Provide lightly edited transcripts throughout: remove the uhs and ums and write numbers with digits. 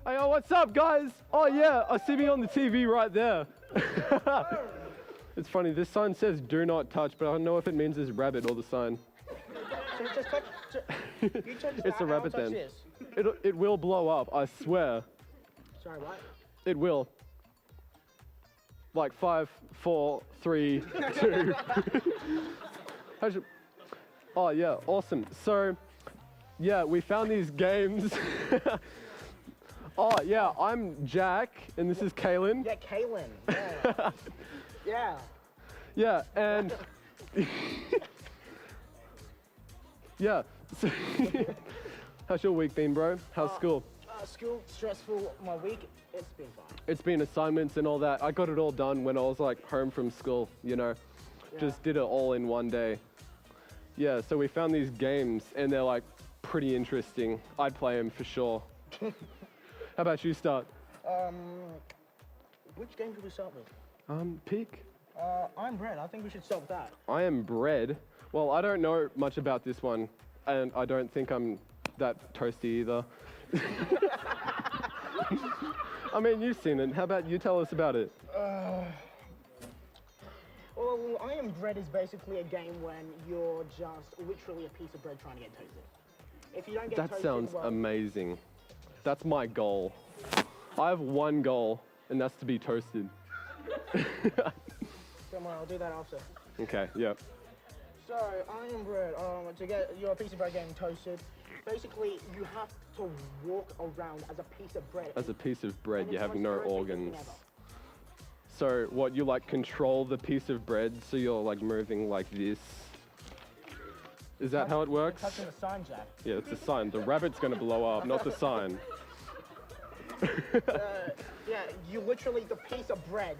Hey, oh, what's up, guys? Oh, yeah, I see me on the TV right there. It's funny, this sign says do not touch, but I don't know if it means this rabbit or the sign. So just touch. You touch It's a rabbit then. This. It will blow up, I swear. Sorry, what? It will. Like 5, 4, 3, 2. Oh, yeah, awesome. So, yeah, we found these games. Oh, yeah, I'm Jack, and this is Kaylin. Yeah, Kaylin. Yeah. Yeah. Yeah, and yeah. So how's your week been, bro? How's school? School stressful. My week, it's been fine. It's been assignments and all that. I got it all done when I was like home from school, you know. Just did it all in one day. Yeah, so we found these games and they're like pretty interesting. I'd play them for sure. How about you start? Which game should we start with? Peak. I'm Brett. I think we should start with that. I am bread. Well, I don't know much about this one, and I don't think I'm that toasty either. I mean, you've seen it. How about you tell us about it? Well, I Am Bread is basically a game when you're just literally a piece of bread trying to get toasted. If you don't get That toasted, sounds well, amazing. That's my goal. I have one goal, and that's to be toasted. Don't worry, I'll do that after. Okay, yep. So, I Am Bread, to get your piece of bread getting toasted, basically you have to walk around as a piece of bread. As a piece of bread, And you it's have the no most irritating organs. thing ever. So what, you like control the piece of bread so you're like moving like this? Is that how it works? Touching the sign, Jack. Yeah, it's a sign. The rabbit's gonna blow up, not the sign. Yeah, you literally the piece of bread,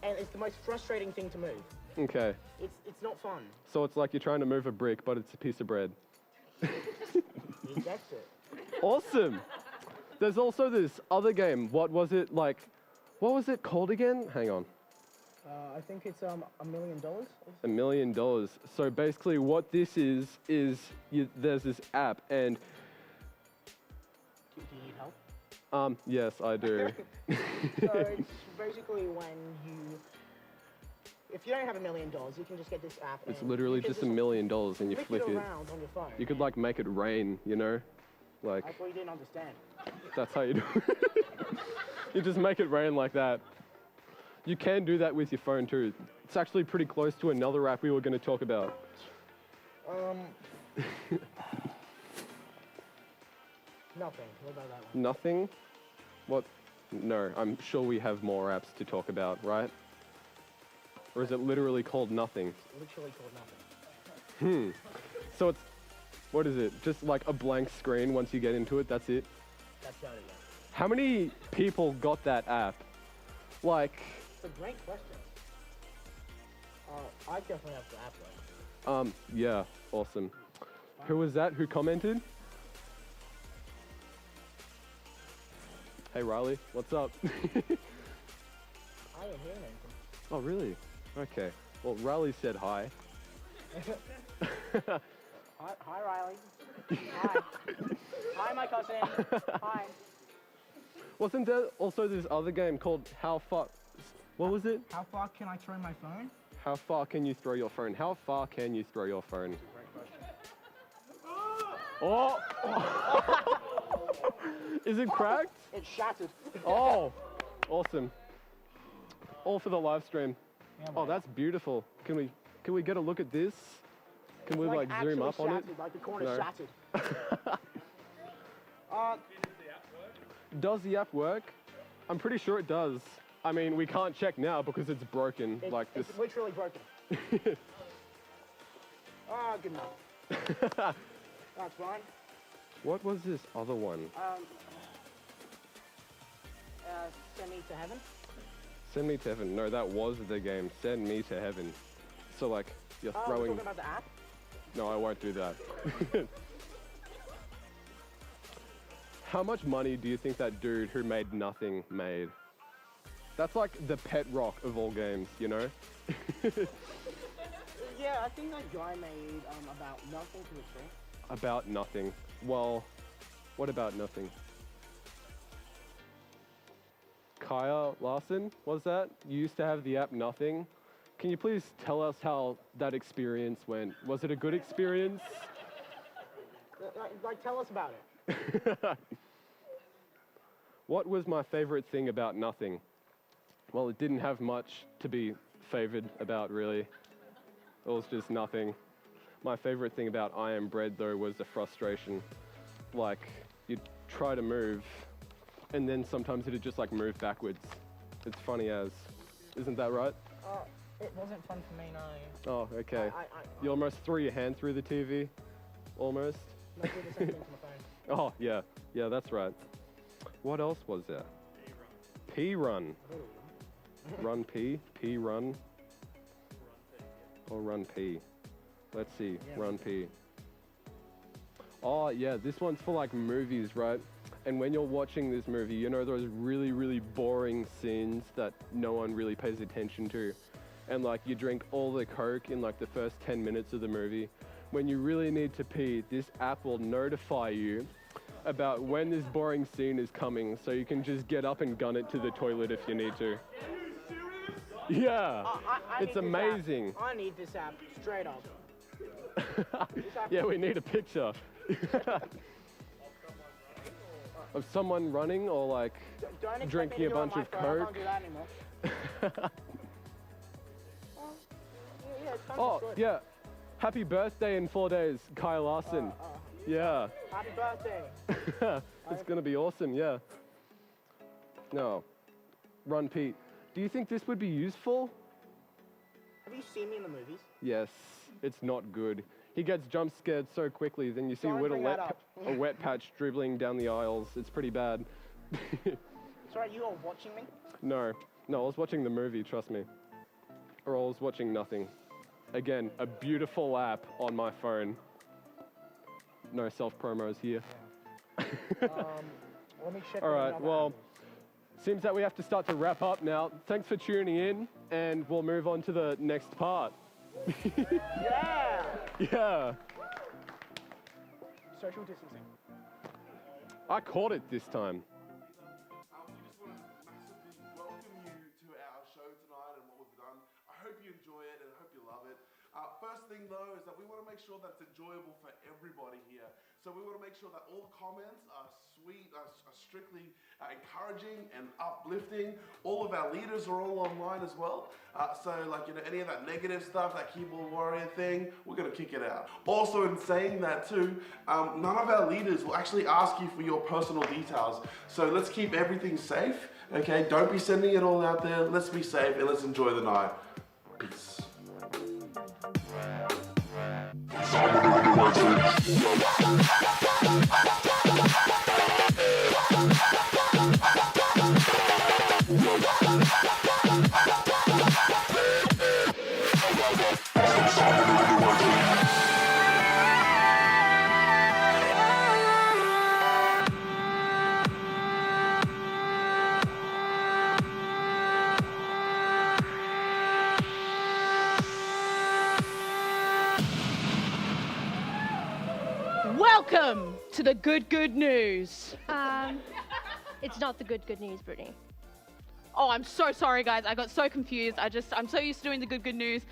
and it's the most frustrating thing to move. Okay. It's not fun. So it's like you're trying to move a brick, but it's a piece of bread. You guessed it. Awesome. There's also this other game. What was it like? What was it called again? Hang on. I think it's $1 million. $1 million. So basically what this is there's this app and Do you need help? yes, I do. So it's basically when if you don't have $1 million, you can just get this app. It's and literally you can just $1 million and you flick flick it it. around on your phone. You could like make it rain, you know? I Like thought you didn't understand. that's how you do it. You just make it rain like that. You can do that with your phone too. It's actually pretty close to another app we were going to talk about. Nothing. What about that one? Nothing? What? No, I'm sure we have more apps to talk about, right? Or is it literally called nothing? It's literally called nothing. So it's, what is it? Just like a blank screen once you get into it, that's it? That's about it, yeah. How many people got that app? Like, It's a great question. I definitely have the app though. yeah, awesome. Who was that? Who commented? Hey Riley, what's up? I didn't hear anything. Oh really? Okay. Well, Riley said hi. Hi, Riley. Hi. Hi, my cousin. Hi. Wasn't there also this other game called How Far? What was it? How far can I throw my phone? How far can you throw your phone? How far can you throw your phone? Great question. Oh! Is it cracked? It's shattered. Oh, awesome. All for the live stream. Yeah, Oh, man. that's beautiful. Can we get a look at this? Can we like zoom up on it? Shattered, like the corner No. shattered. Does the app work? I'm pretty sure it does. I mean, we can't check now because it's broken. Like this. It's literally broken. Good enough. That's fine. What was this other one? Send me to heaven. Send me to heaven. No, that was the game. Send me to heaven. So like you're We're throwing. talking about the app. No, I won't do that. How much money do you think that dude who made nothing made? That's like the pet rock of all games, you know? Yeah, I think that guy made about nothing to a tree. About nothing. Well, what about nothing? Kaya Larson, was that? You used to have the app Nothing. Can you please tell us how that experience went? Was it a good experience? Like, tell us about it. What was my favorite thing about Nothing? Well, it didn't have much to be favored about, really. It was just nothing. My favorite thing about I Am Bread, though, was the frustration. Like, you'd try to move, and then sometimes it'd just, like, move backwards. It's funny as. Isn't that right? It wasn't fun for me, no. Oh, okay. You almost threw your hand through the TV? Almost? No, I did the same thing to my phone. Oh, yeah. Yeah, that's right. What else was there? P-Run. Run P? P-Run? Or Run P? Let's see. Yeah. Run P. Oh, yeah. This one's for, like, movies, right? And when you're watching this movie, you know those really, really boring scenes that no one really pays attention to. And, like, you drink all the Coke in, like, the first 10 minutes of the movie. When you really need to pee, this app will notify you about when this boring scene is coming, so you can just get up and gun it to the toilet if you need to. Yeah, I it's need this amazing. app. I need this app, straight up. Yeah, we need a picture. Of someone running or like Don't expect drinking me a to do it on bunch my of phone. I can't Coke. do that anymore. Yeah, it's kind Oh, of good. yeah. Happy birthday in 4 days, Kyle Larson. Yeah. Happy birthday. It's gonna be awesome, yeah. No. Run Pete. Do you think this would be useful? Have you seen me in the movies? Yes, it's not good. He gets jump scared so quickly, then you see Don't bring that up. a wet patch dribbling down the aisles. It's pretty bad. Sorry, you are watching me? No, I was watching the movie, trust me. Or I was watching Nothing. Again, a beautiful app on my phone. No self-promos here. Let me check. All right, another well, app. seems that we have to start to wrap up now. Thanks for tuning in, and we'll move on to the next part. Yeah. Yeah, Social distancing. I caught it this time. We just want to massively welcome you to our show tonight and what we've done. I hope you enjoy it and I hope you love it. First thing though is that we want to make sure that it's enjoyable for everybody here. So we want to make sure that all the comments are sweet, are strictly encouraging and uplifting. All of our leaders are all online as well. So like, you know, any of that negative stuff, that keyboard warrior thing, we're going to kick it out. Also in saying that too, none of our leaders will actually ask you for your personal details. So let's keep everything safe, okay? Don't be sending it all out there. Let's be safe and let's enjoy the night. Peace. Welcome to the good news. It's not the good news, Brittany. Oh, I'm so sorry, guys. I got so confused. I'm so used to doing the good news.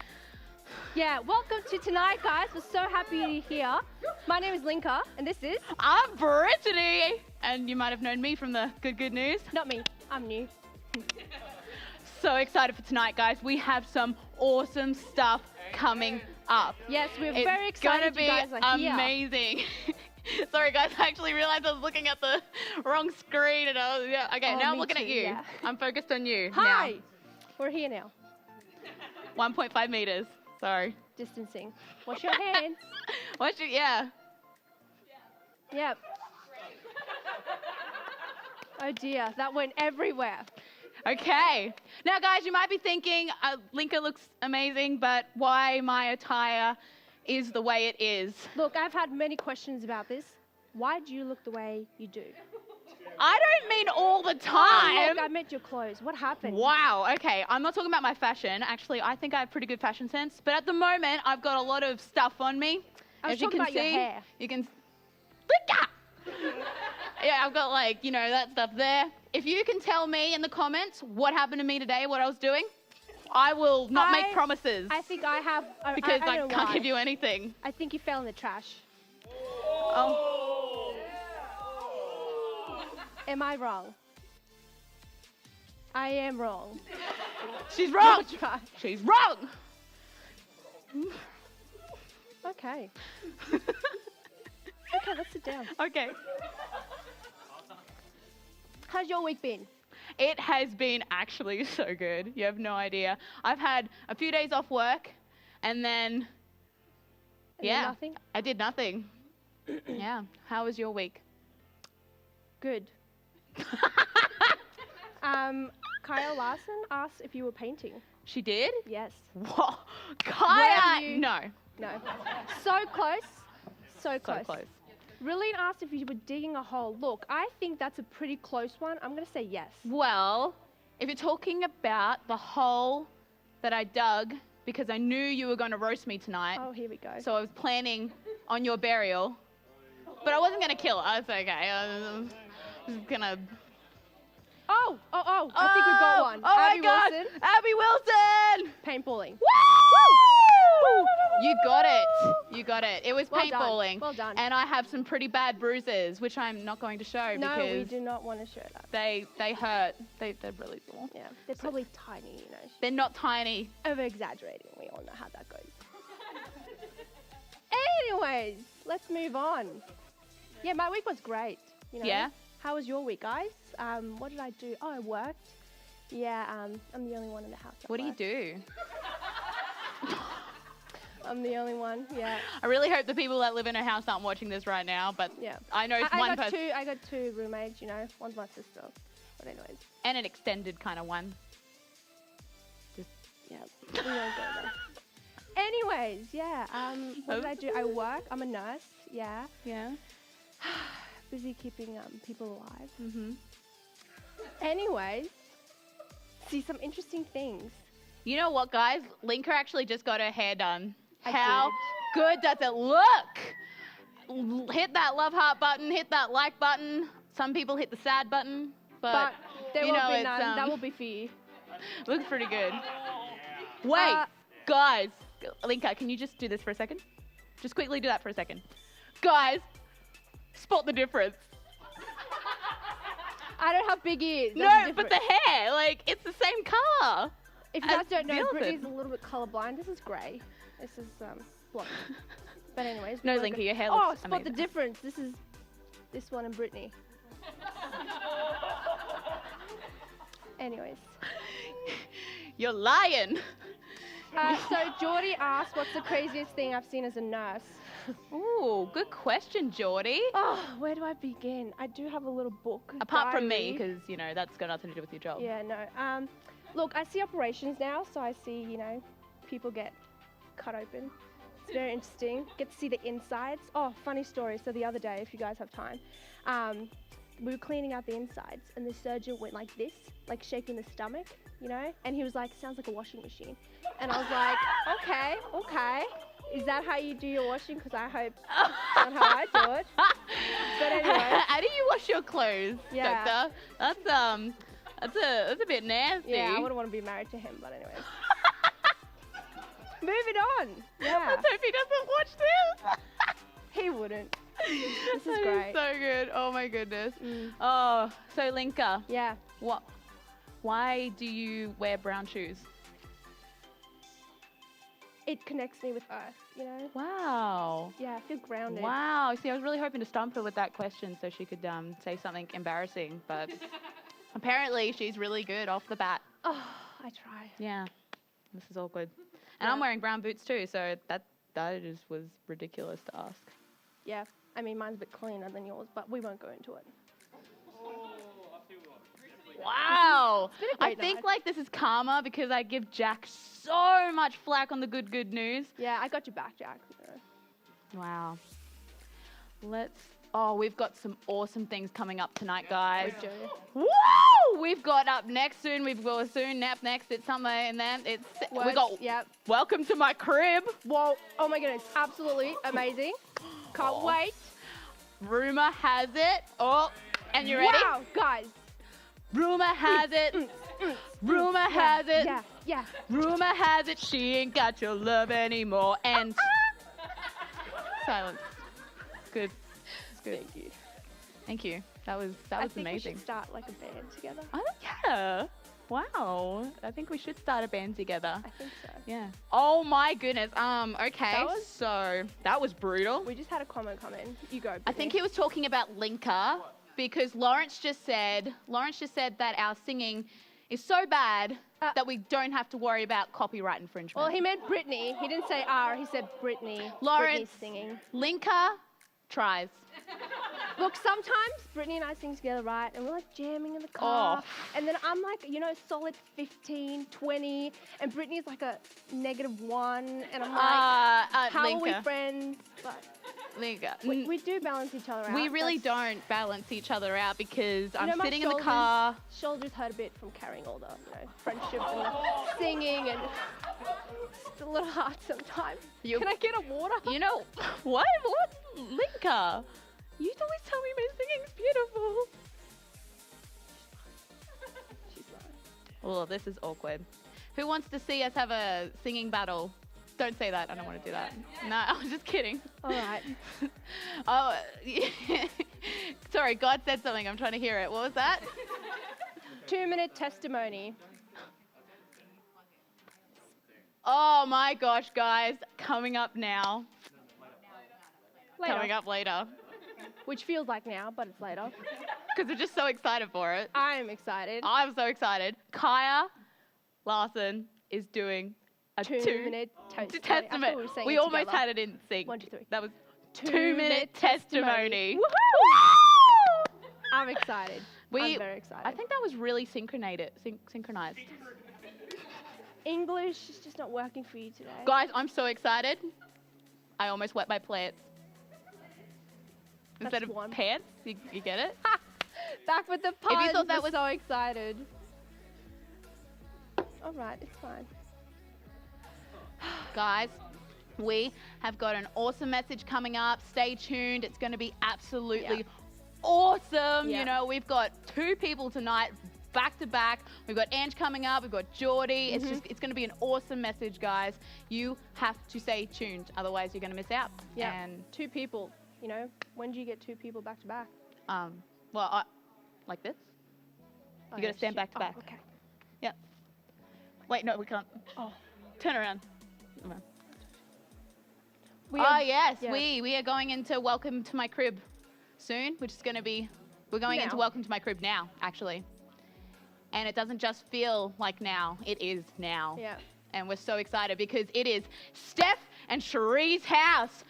Yeah, welcome to tonight, guys. We're so happy you're here. My name is Linka, and this is... I'm Brittany, and you might have known me from the good news. Not me, I'm new. So excited for tonight, guys. We have some awesome stuff coming up. Yes, we're It's very excited gonna you guys be are here. amazing. Sorry, guys. I actually realized I was looking at the wrong screen, and I was okay. Oh, now I'm me looking at too, you. yeah. I'm focused on you. Hi! We're here now. Now. 1.5 meters. Sorry. Distancing. Wash your hands. What's your, yeah. Yep. Oh dear, that went everywhere. Okay. Now, guys, you might be thinking, Linka looks amazing, but why my attire is the way it is? Look, I've had many questions about this. Why do you look the way you do? I don't mean all the Oh, time. look, I meant your clothes. What happened? Wow, okay. I'm not talking about my fashion. Actually, I think I have pretty good fashion sense. But at the moment, I've got a lot of stuff on me. I was As you talking can about your see, hair. you can... Yeah, I've got like, you know, that stuff there. if you can tell me in the comments what happened to me today, what I was doing, I will not make promises I think I have. because I know can't why. give you anything. I think you fell in the trash. Oh, Am I wrong? I am wrong. she's wrong. I'll try. She's wrong. Okay. Okay, let's sit down. Okay. How's your week been? It has been actually so good. You have no idea. I've had a few days off work and then, And nothing? I did nothing. Yeah. How was your week? Good. Kyle Larson asked if you were painting. She did? Yes. Whoa. Where Kaya! have you- No. No. So close. So So close. close. Rillian asked if you were digging a hole. Look, I think that's a pretty close one. I'm going to say yes. Well, if you're talking about the hole that I dug because I knew you were going to roast me tonight, Oh, here we go. so I was planning on your burial, but I wasn't going to kill her. It's okay. I was just going to... Oh, I think we've got one. Oh Abby my God. Wilson, Abby Wilson! paintballing. Woo! You got it. You got it. It was Well done. paintballing. Well done. And I have some pretty bad bruises, which I'm not going to show No, we because do not want to show that. they hurt. They're really small. Yeah, they're probably tiny, you know. They're not tiny. Over-exaggerating. We all know how that goes. Anyways, let's move on. Yeah, my week was great. You know. Yeah? How was your week, guys? What did I do? Oh, I worked. Yeah, I'm the only one in the house. that What do you works. do? I'm the only one. Yeah. I really hope the people that live in a house aren't watching this right now, but Yeah. I know I one got person I got two roommates. You know, one's my sister. But anyways, and an extended kind of one. yeah, we won't go there. Anyways, yeah. What did I do? I work. I'm a nurse. Yeah. Yeah. Busy keeping people alive. Mm-hmm. Anyways, see some interesting things. You know what, guys? Linka actually just got her hair done. I How good does it look? Hit that love heart button. Hit that like button. Some people hit the sad button, But there you will know, be it's, none. That will be for you. looks pretty good. Wait, guys. Linka, can you just do this for a second? Just quickly do that for a second. Guys, spot the difference. I don't have big ears. No, That's but the different. hair, like, it's the same color. If you guys as don't know, Beyonce. Brittany's a little bit colorblind. This is grey. This is blonde. But anyways. we No, won't Linka, go- your hair Oh, looks spot the amazing. difference. This is this one and Brittany. Anyways. You're lying. So Geordie asked, what's the craziest thing I've seen as a nurse? Ooh, good question, Geordie. Oh, where do I begin? I do have a little book. Apart from me, diary. because, you know, that's got nothing to do with your job. Yeah, no. Look, I see operations now, so I see, you know, people get cut open. It's very interesting. Get to see the insides. Oh, funny story. So the other day, if you guys have time, we were cleaning out the insides, and the surgeon went like this, like shaking the stomach, you know? And he was like, sounds like a washing machine. And I was like, okay. Is that how you do your washing? Because I hope that's not how I do it. But anyway. How do you wash your clothes, Yeah. Doctor? That's a bit nasty. Yeah, I wouldn't want to be married to him, but anyways. Moving on. Yeah. Let's hope he doesn't watch this. He wouldn't. This is That great. so good. Oh my goodness. Oh, so Linka, Yeah. why do you wear brown shoes? It connects me with Earth, you know? Wow. Yeah, I feel grounded. Wow. See, I was really hoping to stump her with that question so she could say something embarrassing, but apparently she's really good off the bat. Oh, I try. Yeah. This is all good. And Yeah. I'm wearing brown boots too, so that just was ridiculous to ask. Yeah. I mean, mine's a bit cleaner than yours, but we won't go into it. Wow. been a I great think night. like this is karma because I give Jack so much flack on the good news. Yeah, I got your back, Jack. Wow. We've got some awesome things coming up tonight, guys. We do. Woo! We've got up next soon. We've got soon, nap next. It's somewhere and then we Words, got Yep. Welcome to My Crib. Whoa. Oh my goodness. Absolutely amazing. Can't wait. Rumor has it. Oh, and you ready? Wow, guys. Rumor has it. Rumor has it. Yeah. Rumor has it she ain't got your love anymore. And silence. Good. It's good. Thank you. Thank you. That was I think amazing. we should start like a band together. Yeah. Wow. I think we should start a band together. I think so. Yeah. Oh my goodness. Okay. was- So that was brutal. We just had a comment come in. You go. I think he was talking about Linka because Lawrence just said that our singing is so bad that we don't have to worry about copyright infringement. Well, he meant Brittany. He didn't say R. He said Brittany. Lawrence. Brittany's singing. Linka tries. Look, sometimes Brittany and I sing together, right? And we're like jamming in the car. Oh. And then I'm like, solid 15, 20. And Brittany's like a -1. And I'm like, how are we Linka. friends? But Linka. we do balance each other out. We really That's- don't balance each other out because I'm my sitting in the shoulders- car. Shoulders hurt a bit from carrying all the, friendship and the singing. And it's a little hard sometimes. Can I get a water? You know, what? Linka? You always tell me my singing's beautiful. She's lying. Oh, this is awkward. Who wants to see us have a singing battle? Don't say that. I don't want to do that. No, I was just kidding. All right. Oh, sorry. God said something. I'm trying to hear it. What was that? 2-minute testimony. Oh my gosh, guys. Coming up now. Later. Coming up later. Which feels like now, but it's later. Because we're just so excited for it. I'm excited. I'm so excited. Kaya Larson is doing a 2-minute testimony. testimony. We almost had it in sync. 1, 2, 3. That was 2-minute 2-minute testimony. Woohoo! I'm excited. I'm very excited. I think that was really synchronized. English is just not working for you today. Guys, I'm so excited. I almost wet my plants. Instead That's of one. pants, you get it? Back with the puns. thought that we're was- so excited. All right, it's fine. Guys, we have got an awesome message coming up. Stay tuned. It's going to be absolutely awesome. Yeah. You know, we've got 2 people tonight back to back. We've got Ange coming up. We've got Geordie. It's going to be an awesome message, guys. You have to stay tuned. Otherwise, you're going to miss out. Yeah. And, 2 people. When do you get 2 people back to back? like this. Oh, You gotta stand shit. back to back. Oh, okay. Yeah. Wait, no, we can't. Oh. Turn around. We Oh are- yes, yeah. we are going into Welcome to My Crib soon, which is going to be, we're going into Now. Welcome to My Crib now, actually. And it doesn't just feel like now, it is now. Yeah. And we're so excited because it is Steph and Cherie's house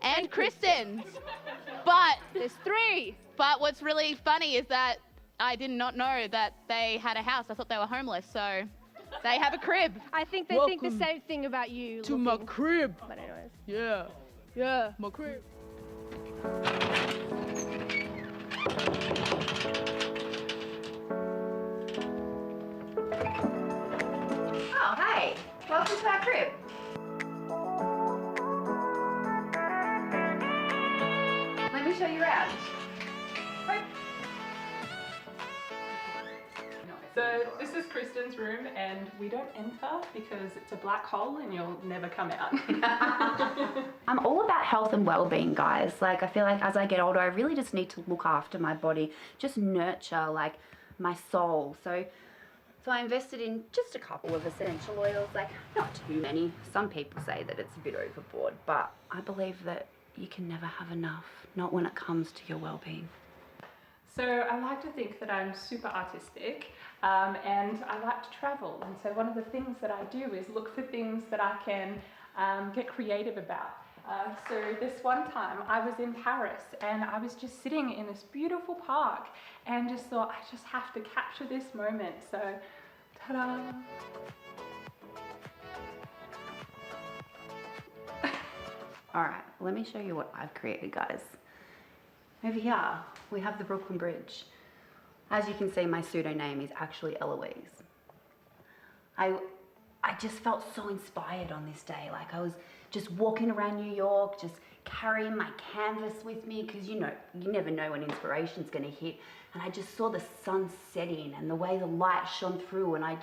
and Kristen's. But There's 3. what's really funny is that I did not know that they had a house. I thought they were homeless, so they have a crib. I think they think the same thing about you. looking. crib. But anyways. Yeah. Yeah. My crib. Oh, hey. Welcome to our crib. Let me show you around. So this is Kristen's room, and we don't enter because it's a black hole and you'll never come out. I'm all about health and well-being, guys. Like, I feel like as I get older, I really just need to look after my body, just nurture, like, my soul. So I invested in just a couple of essential oils, like, not too many. Some people say that it's a bit overboard, but I believe that you can never have enough, not when it comes to your well-being. So I like to think that I'm super artistic, and I like to travel. And so one of the things that I do is look for things that I can get creative about. So this one time I was in Paris and I was just sitting in this beautiful park and just thought, I just have to capture this moment. So, ta-da! All right, let me show you what I've created, guys. Over here, we have the Brooklyn Bridge. As you can see, my pseudo name is actually Eloise. I just felt so inspired on this day. Like, I was just walking around New York, just carrying my canvas with me because you never know when inspiration's going to hit. And I just saw the sun setting and the way the light shone through, and I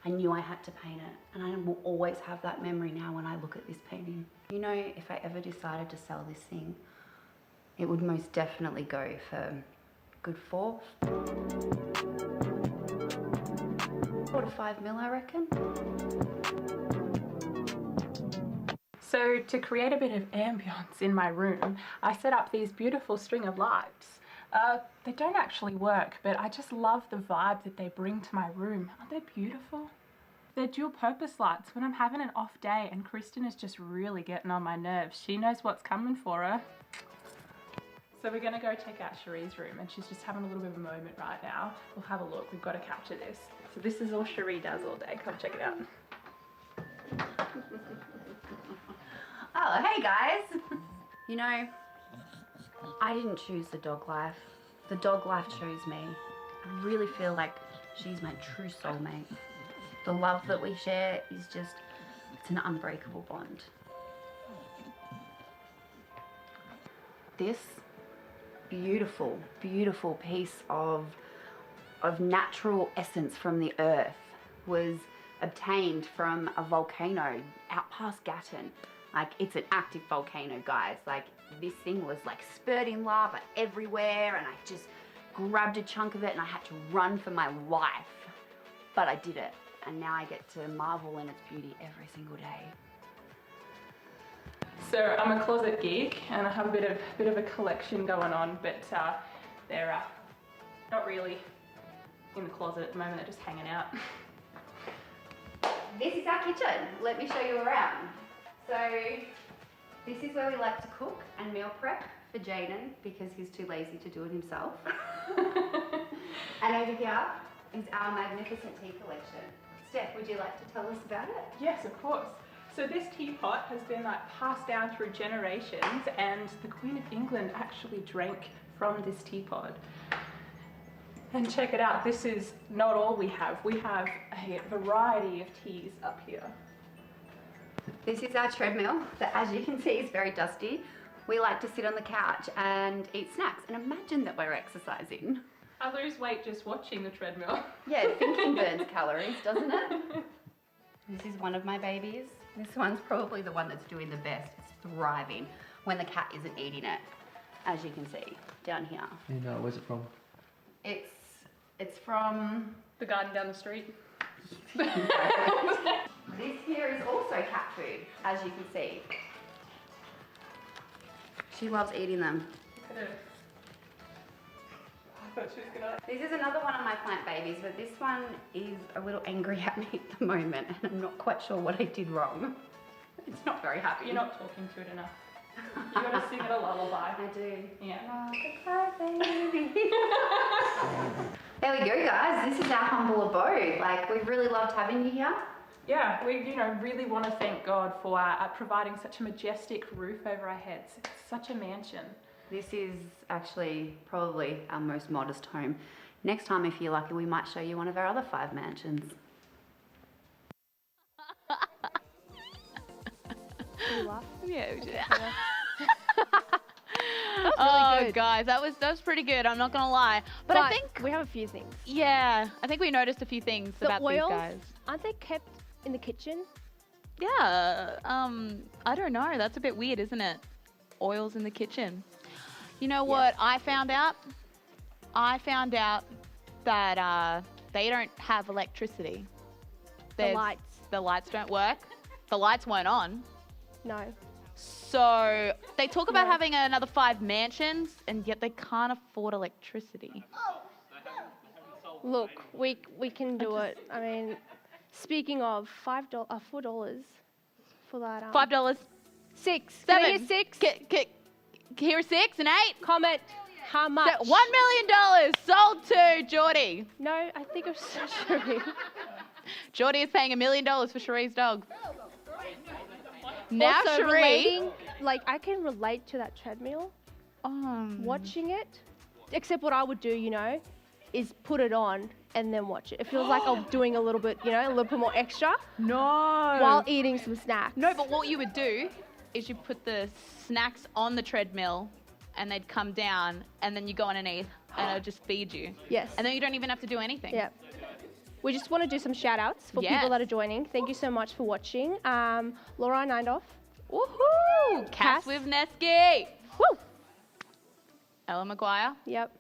knew I had to paint it. And I will always have that memory now when I look at this painting. You know, if I ever decided to sell this thing, it would most definitely go for good 4 to 5 mil, I reckon. So to create a bit of ambience in my room, I set up these beautiful string of lights. They don't actually work, but I just love the vibe that they bring to my room. Aren't they beautiful? They're dual purpose lights. When I'm having an off day and Kristen is just really getting on my nerves, she knows what's coming for her. So we're gonna go check out Cherie's room, and she's just having a little bit of a moment right now. We'll have a look, we've got to capture this. So this is all Cherie does all day. Come check it out. Oh, hey guys. You know, I didn't choose the dog life. The dog life chose me. I really feel like she's my true soulmate. The love that we share is just, it's an unbreakable bond. This beautiful, beautiful piece of natural essence from the earth was obtained from a volcano out past Gatton. Like, it's an active volcano, guys. Like, this thing was like spurting lava everywhere, and I just grabbed a chunk of it and I had to run for my life. But I did it, and now I get to marvel in its beauty every single day. So I'm a closet geek and I have a bit of a collection going on, but they're not really in the closet at the moment, they're just hanging out. This is our kitchen. Let me show you around. So this is where we like to cook and meal prep for Jaden because he's too lazy to do it himself. And over here is our magnificent tea collection. Steph, would you like to tell us about it? Yes, of course. So this teapot has been like passed down through generations, and the Queen of England actually drank from this teapot. And check it out, this is not all we have. We have a variety of teas up here. This is our treadmill that, as you can see, is very dusty. We like to sit on the couch and eat snacks and imagine that we're exercising. I lose weight just watching the treadmill. Yeah, thinking burns calories, doesn't it? This is one of my babies. This one's probably the one that's doing the best. It's thriving when the cat isn't eating it, as you can see down here. And where's it from? It's from... The garden down the street. This here is also cat food, as you can see. She loves eating them. Look at her. I thought she was gonna... This is another one of my plant babies, but this one is a little angry at me at the moment, and I'm not quite sure what I did wrong. It's not very happy. You're not talking to it enough. You gotta sing it a lullaby. I do. Yeah. Oh, goodbye, baby. There we go, guys. This is our humble abode. Like, we've really loved having you here. Yeah, we really want to thank God for providing such a majestic roof over our heads. It's such a mansion. This is actually probably our most modest home. Next time, if you're lucky, we might show you one of our other 5 mansions. Yeah. Really Oh, good. guys, that was pretty good. I'm not gonna lie, but I think we have a few things. I think we noticed a few things The about oils, these guys. aren't they kept in the kitchen? Yeah, I don't know. That's a bit weird, isn't it? Oils in the kitchen. You know what I found out? I found out that they don't have electricity. The lights. The lights don't work. The lights weren't on. No. So they talk about having another 5 mansions, and yet they can't afford electricity. Look, we can do it. I mean, speaking of $4 for that. $5. 6. 7. Can I hear 6? Here are 6 and 8. Comment how much. $1 million sold to Geordie. No, I think it's Cherie. Geordie is paying $1 million for Cherie's dog. Now Also, Cherie, relating, like, I can relate to that treadmill. Mm. Watching it, except what I would do, you know, is put it on and then watch it. It feels like I'm doing a little bit, you know, a little bit more extra No. while eating some snacks. No, but what you would do is you put the snacks on the treadmill and they'd come down and then you go underneath and it'll just feed you. Yes. And then you don't even have to do anything. Yeah. We just want to do some shout outs for Yes. people that are joining. Thank you so much for watching. Laura Nindoff. Woohoo! Cats Cass. with Nesky. Woo! Ella Maguire. Yep.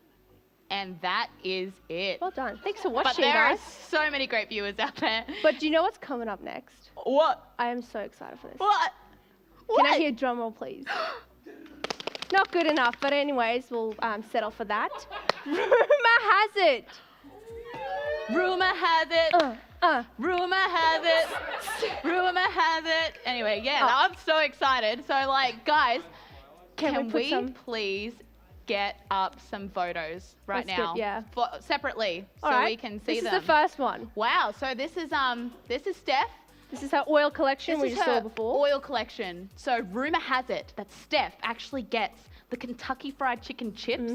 And that is it. Well done. Thanks for But watching, there are guys. so many great viewers out there. But do you know what's coming up next? What? I am so excited for this. What? Can I What? hear a drum roll, please? Not good enough, but anyways, we'll settle for that. Rumor has it. Rumor has it. Rumor has it. Rumor has it. Anyway, yeah, Oh. I'm so excited. So, like, guys, Can we put some? please get up some photos right Let's do it, now? yeah. Separately, so All right. we can see this them. is the first one. Wow. So this is Steph. This is her oil collection This we is just her saw before. oil collection. So rumor has it that Steph actually gets the Kentucky Fried Chicken chips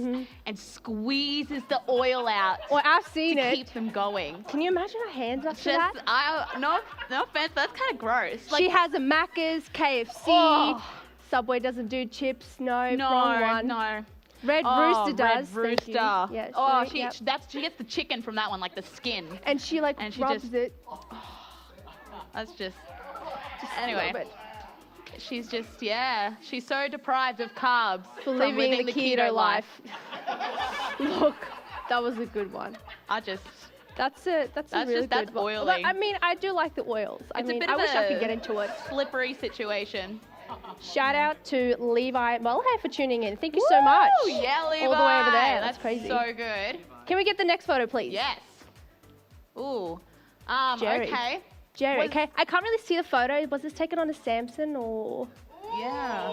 and squeezes the oil out Well, I've seen to it. keep them going. Can you imagine her hands after Just, that? no offense, that's kind of gross. She has a Macca's, KFC. Oh. Subway doesn't do chips. No, no, wrong one. no. Red Oh, Rooster does. Red Thank you. Rooster. Yeah, Oh, so, yep. she gets the chicken from that one, like the skin. And she like and she rubs just- it. That's just. A Anyway, little bit. she's just she's so deprived of carbs For from living the keto life. Look, that was a good one. That's a That's really just- that's good one. oily. I mean, I do like the oils. It's a bit I of wish I a- could get into it. slippery situation. Shout out to Levi Mulhay for tuning in. Thank you so much. Woo! Yeah, Levi. All the way over there. That's crazy. So good. Can we get the next photo, please? Yes. Ooh. Jerry. Okay. Jerry, Was- okay. I can't really see the photo. Was this taken on a Samsung or? Yeah.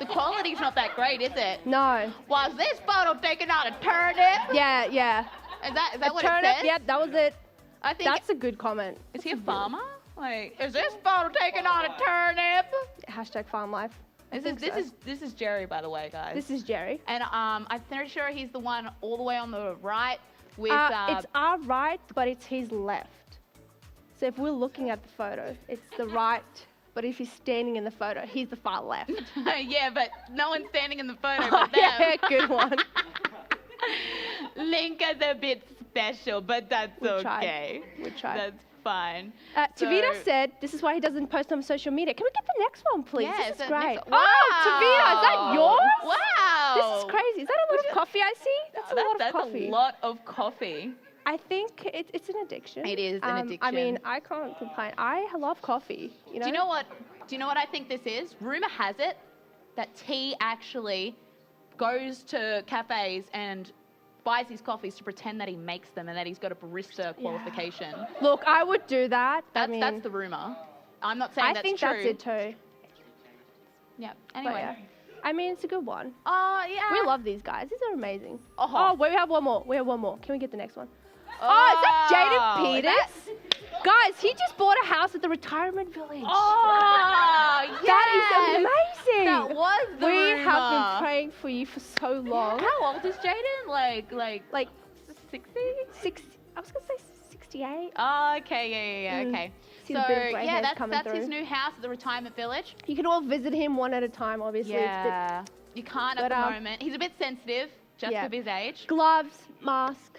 The quality's not that great, is it? No. Was this photo taken out of turnip? Yeah, yeah. Is that A what turnip, it says? yep, that was it. I think. That's a good comment. Is he a farmer? Like, is this photo taken out of turnip? Hashtag farm life. I think so. This is Jerry, by the way, guys. This is Jerry. And I'm pretty sure he's the one all the way on the right with. It's our right, but it's his left. So if we're looking at the photo, it's the right, but if he's standing in the photo, he's the far left. yeah, but no one's standing in the photo Oh, but them. yeah, good one. Linka's a bit special, but that's We tried. okay. We tried. That's fine. Tavita So- said this is why he doesn't post on social media. Can we get the next one, please? Yes, this is the great. next- Oh, Tavita, is that yours? Wow. This is crazy. Is that a lot of coffee I see? That's a lot of That's coffee. a lot of coffee. I think it's an addiction. It is an I addiction. mean, I can't complain. I love coffee. You know? Do you know what I think this is? Rumor has it that T actually goes to cafes and buys these coffees to pretend that he makes them and that he's got a barista qualification. Look, I would do that. That's the rumor. I'm not saying I that's think true. that's it too. Yeah. But Anyway. yeah. I mean, it's a good one. Oh yeah. We love these guys. These are amazing. Uh-huh. Oh, wait, we have one more. Can we get the next one? Oh, is that Jaden is that- Peters? Guys, he just bought a house at the retirement village. Oh, yes. That is amazing. That was the We rumor. have been praying for you for so long. How old is Jaden? Like Like 60? 60, I was going to say 68. Oh, okay, yeah, okay. See So the bit of grey yeah, hairs that's coming his through. new house at the retirement village. You can all visit him one at a time, obviously. It's Yeah. You can't at But, the moment. He's a bit sensitive, just yeah. of his age. gloves, mask.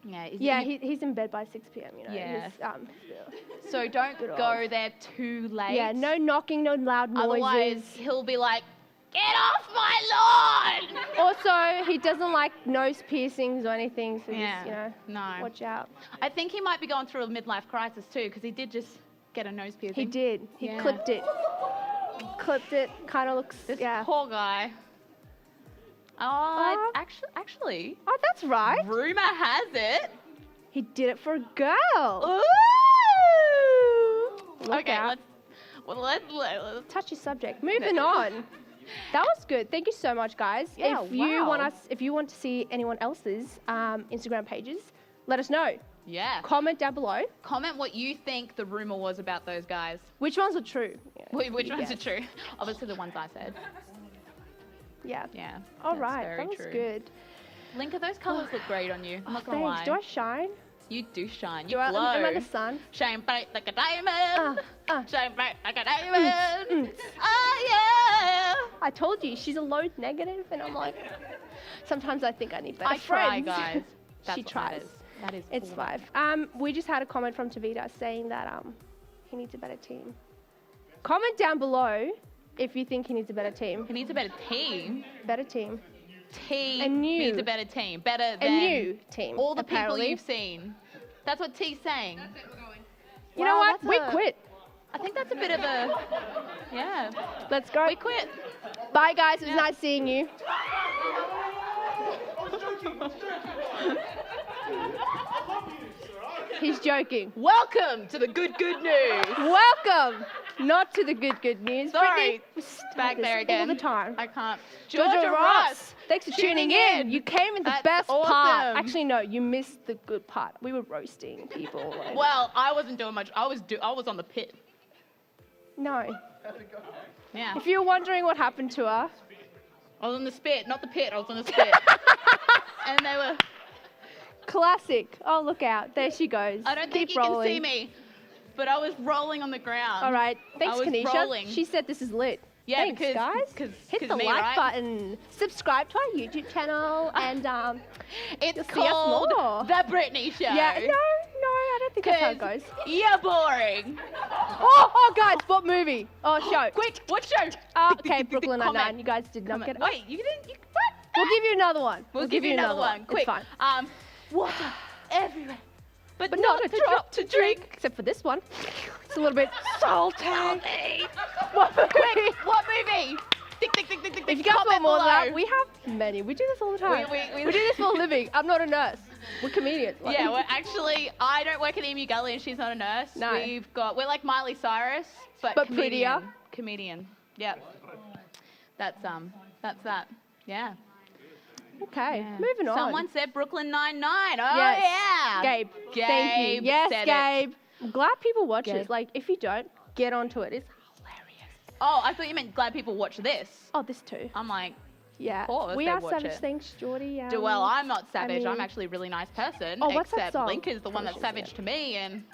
Yeah. Yeah, he's in bed by 6 p.m., you know. Yeah. He's, So don't Good go old. there too late. yeah, no knocking, no loud noises. Otherwise, he'll be like, "Get off my lawn!" Also, he doesn't like nose piercings or anything, so Yeah. just, you know, No. watch out. I think he might be going through a midlife crisis too, because he did just get a nose piercing. He did. He Yeah. clipped it. Kind of looks, This yeah. poor guy. Oh, actually, Oh, that's right. rumor has it. He did it for a girl. Ooh. Look Okay, out. let's Touchy subject. Moving on. That was good. Thank you so much, guys. Yeah, if you wow. want to see anyone else's Instagram pages, let us know. yeah. Comment down below. Comment what you think the rumor was about those guys. Which ones are true? Yeah, Which you ones guess. are true? Obviously the ones I said. Yeah. Yeah. All that's right. very That was true. good. Linka, those colours look great on you. I'm not gonna Thanks. lie. Do I shine? You do shine. You Do I, glow. am I the sun? Shine bright like a diamond. uh. Shine bright like a diamond. Oh, yeah. I told you, she's a low negative, and I'm like, sometimes I think I need better I try, friends. guys. That's She what tries. That is It's all 5. We just had a comment from Tavita saying that he needs a better team. Comment down below if you think he needs a better team. He needs a better team. Better team. T A new- needs a better team. Better A than new team. all the apparently. people you've seen. That's what T's saying. You know Wow, what? that's We a- quit. I think that's a bit of a, yeah. Let's go. We quit. Bye, guys. It was Yeah. nice seeing you. He's joking. Welcome to the good news. Welcome, not to the good news. Sorry. Brittany, we start Back this there again. all the time. I can't. Georgia Ross, thanks for tuning in. You came in the That's best part. awesome. Actually, no, you missed the good part. We were roasting people. Like, Well, I wasn't doing much. I was on the pit. no. Yeah. If you're wondering what happened to her, I was on the spit, not the pit. I was on the spit. And they were. classic. Oh, look out. There she goes. I don't think Keep you rolling. can see me, but I was rolling on the ground. All right. Thanks, I was Kanisha. rolling. She said this is lit. Yeah, Thanks, because- guys. 'cause- Hit 'cause the me, like right? button. Subscribe to our YouTube channel, and It's You'll see us called more. The Britney Show. yeah. No, I don't think that's how it 'Cause goes. You're boring. Oh, guys, what movie? Oh, show. Quick, what show? Okay, Brooklyn Comment. Nine-Nine. You guys did not Comment. get it. Wait, you didn't. What? We'll give you another one. We'll give you another one. Quick. It's fine. Water everywhere, but But not a drop to drink. Except for this one. It's a little bit salty. Salty. What movie? Quick, what movie? Tick, tick, tick, tick, tick, If you guys want comment more than below. that, we have many. We do this all the time. We do this for a living. I'm not a nurse. We're comedians. Like- Yeah, well, actually, I don't work at Emu Gully and she's not a nurse. No. We're like Miley Cyrus, but prettier. Comedian. Yep. That's that. Yeah. Okay, Yeah. moving on. Someone said Brooklyn Nine-Nine. Oh, Yes. yeah. Gabe. Thank you. Gabe Yes, said it. Gabe. I'm glad people watch Gabe. this. Like, if you don't, get onto it. It's hilarious. Oh, I thought you meant glad people watch this. Oh, this too. I'm like, Yeah. course We they are watch savage. it. Thanks, Geordie. well, I'm not savage. I'm mean- actually a really nice person. Oh, what's that except song? Link is the one that's Probably savage to me, and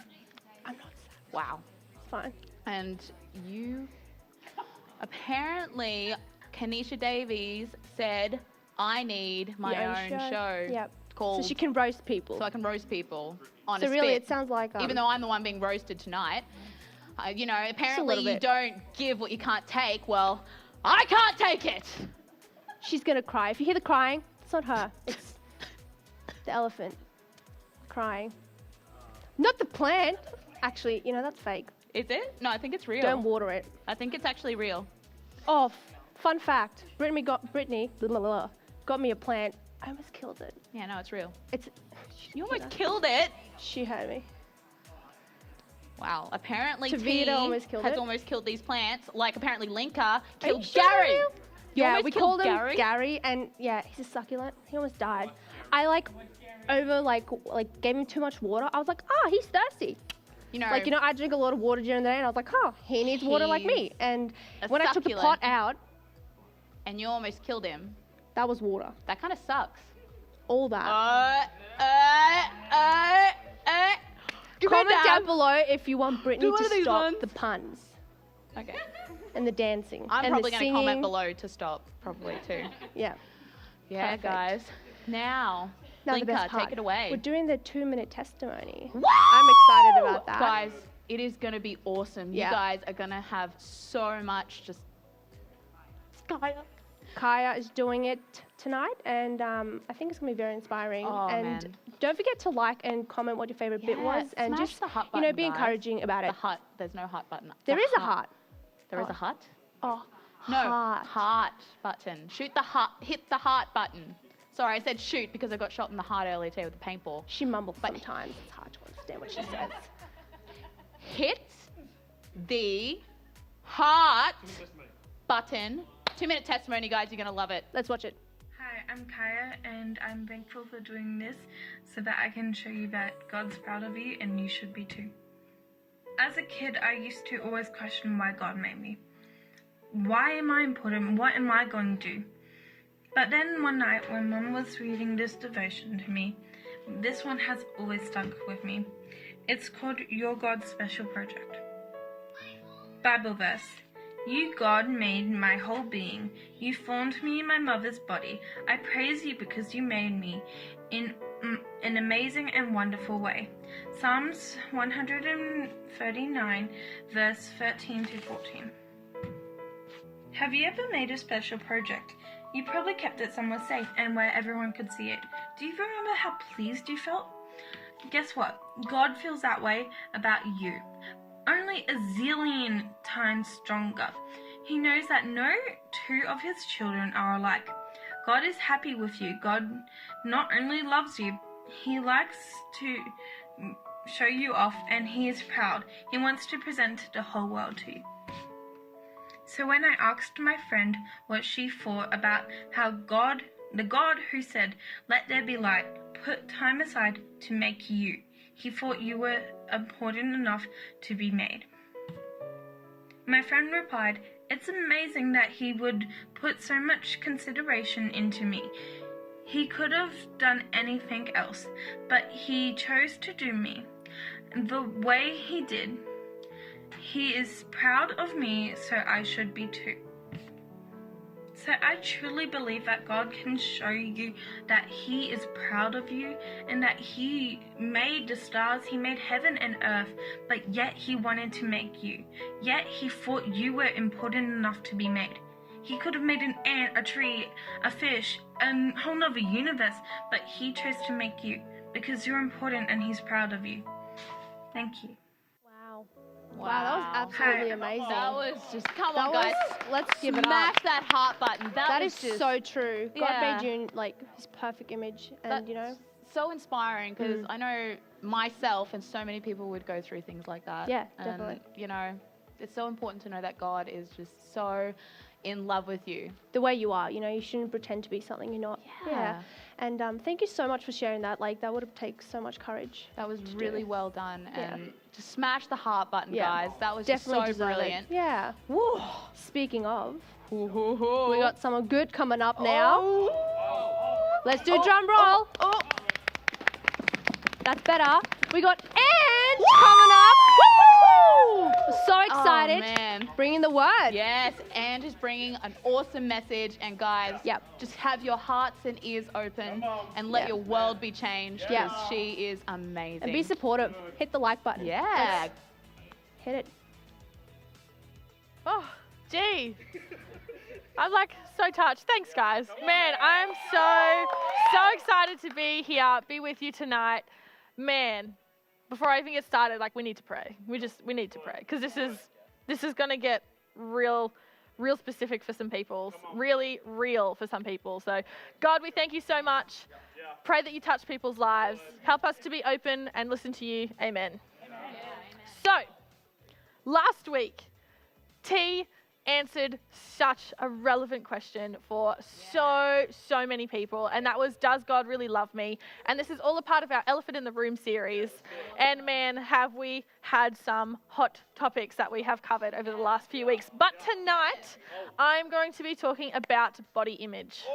I'm not savage. wow. It's fine. And you, apparently, Kanisha Davies said, I need my Your own show. Yep. Called, So she can roast people. so I can roast people on So a really, spit. it sounds like Even though I'm the one being roasted tonight. You know, apparently little you bit. don't give what you can't take. Well, I can't take it. she's gonna cry. If you hear the crying, it's not her. It's the elephant crying. Not the plant. Actually, you know that's fake. Is it? No, I think it's real. Don't water it. I think it's actually real. Oh, fun fact. Brittany got me a plant. I almost killed it. Yeah, no, it's real. It's. You almost killed it. She hurt me. Wow. Apparently, Tavita T almost killed has it. almost killed these plants. Like apparently, Linka Are killed you sure, Gary. Ariel? You Yeah, almost we killed called him Gary? Gary, and yeah, he's a succulent. He almost died. I like gave him too much water. I was like, he's thirsty. You know, I drink a lot of water during the day, and I was like, he needs water like me. And a when I took the succulent. pot out, and you almost killed him. that was water. That kind of sucks. All that. Give me a Comment dab. down below if you want Brittany Do one to of these stop ones. the puns Okay. and the dancing. I'm and probably the going to singing. comment below to stop, probably too. Yeah. Yeah, Perfect. guys. Now, Now the Linka, best part. take it away. We're doing the 2-minute testimony. Woo! I'm excited about that. Guys, it is going to be awesome. Yeah. You guys are going to have so much just... Kaya is doing it tonight, and I think it's going to be very inspiring. Oh, and man. don't forget to like and comment what your favorite bit Yeah, was, and smash just the heart you know button, be guys. encouraging about The it. hut. There's no hut button. There The is a heart. There is Oh. a hut? Oh, No, heart. heart button. Shoot the heart. Hit the heart button. Sorry, I said shoot because I got shot in the heart earlier today with a paintball. She mumbles sometimes. It's hard to understand what she says. Hit the heart button. 2-minute testimony, guys. You're going to love it. Let's watch it. Hi, I'm Kaya, and I'm thankful for doing this so that I can show you that God's proud of you and you should be too. As a kid, I used to always question why God made me. Why am I important? What am I going to do? But then one night when Mum was reading this devotion to me, this one has always stuck with me. It's called Your God's Special Project. Bible verse. You, God, made my whole being. You formed me in my mother's body. I praise you because you made me in an amazing and wonderful way. Psalms 139, verse 13 to 14. Have you ever made a special project? You probably kept it somewhere safe and where everyone could see it. Do you remember how pleased you felt? Guess what? God feels that way about you. Only a zillion times stronger. He knows that no two of his children are alike. God is happy with you. God not only loves you, he likes to show you off, and he is proud. He wants to present the whole world to you. So when I asked my friend what she thought about how the God who said, "Let there be light," put time aside to make you, he thought you were important enough to be made. My friend replied, "It's amazing that he would put so much consideration into me. He could have done anything else, but he chose to do me the way he did. He is proud of me, so I should be too." So I truly believe that God can show you that he is proud of you and that he made the stars, he made heaven and earth, but yet he wanted to make you. Yet he thought you were important enough to be made. He could have made an ant, a tree, a fish, a whole nother universe, but he chose to make you because you're important and he's proud of you. Thank you. Wow, that was absolutely amazing. That was just, come That on, was- guys. let's give it up. Smash that heart button. That was is just so true. God Yeah. made you in like his perfect image, and you know. so inspiring, because I know myself and so many people would go through things like that. Yeah, and, definitely. you know, it's so important to know that God is just so in love with you. The way you are, you know, you shouldn't pretend to be something you're not. Yeah. And thank you so much for sharing that. Like, that would have taken so much courage. That was to really do. well done. Yeah. And just smash the heart button, Yeah. guys. That was Definitely just so deserve it. brilliant. Yeah. Woo. Speaking of, Hoo, hoo, hoo. we got someone good coming up now. Oh. Let's do a drum roll. Oh. That's better. We got Ange coming up. Woo! So excited. Oh, man. Bringing the word. Yes, Ange is bringing an awesome message. And guys, Yep. just have your hearts and ears open and let Yep. your world be changed. Yeah. 'Cause she is amazing. And be supportive. Hit the like button. Yeah. Let's hit it. Oh, gee. I'm like so touched. Thanks, guys. Man, I'm so excited to be here, be with you tonight. Man, before I even get started, like, we need to pray. We need to pray, because this is gonna get real specific for some people, really real for some people. So, God, we thank you so much. Pray that you touch people's lives. Help us to be open and listen to you. Amen. So, last week, T answered such a relevant question for so many people, and that was, does God really love me? And this is all a part of our Elephant in the Room series. And man, have we had some hot topics that we have covered over the last few weeks. But tonight, I'm going to be talking about body image.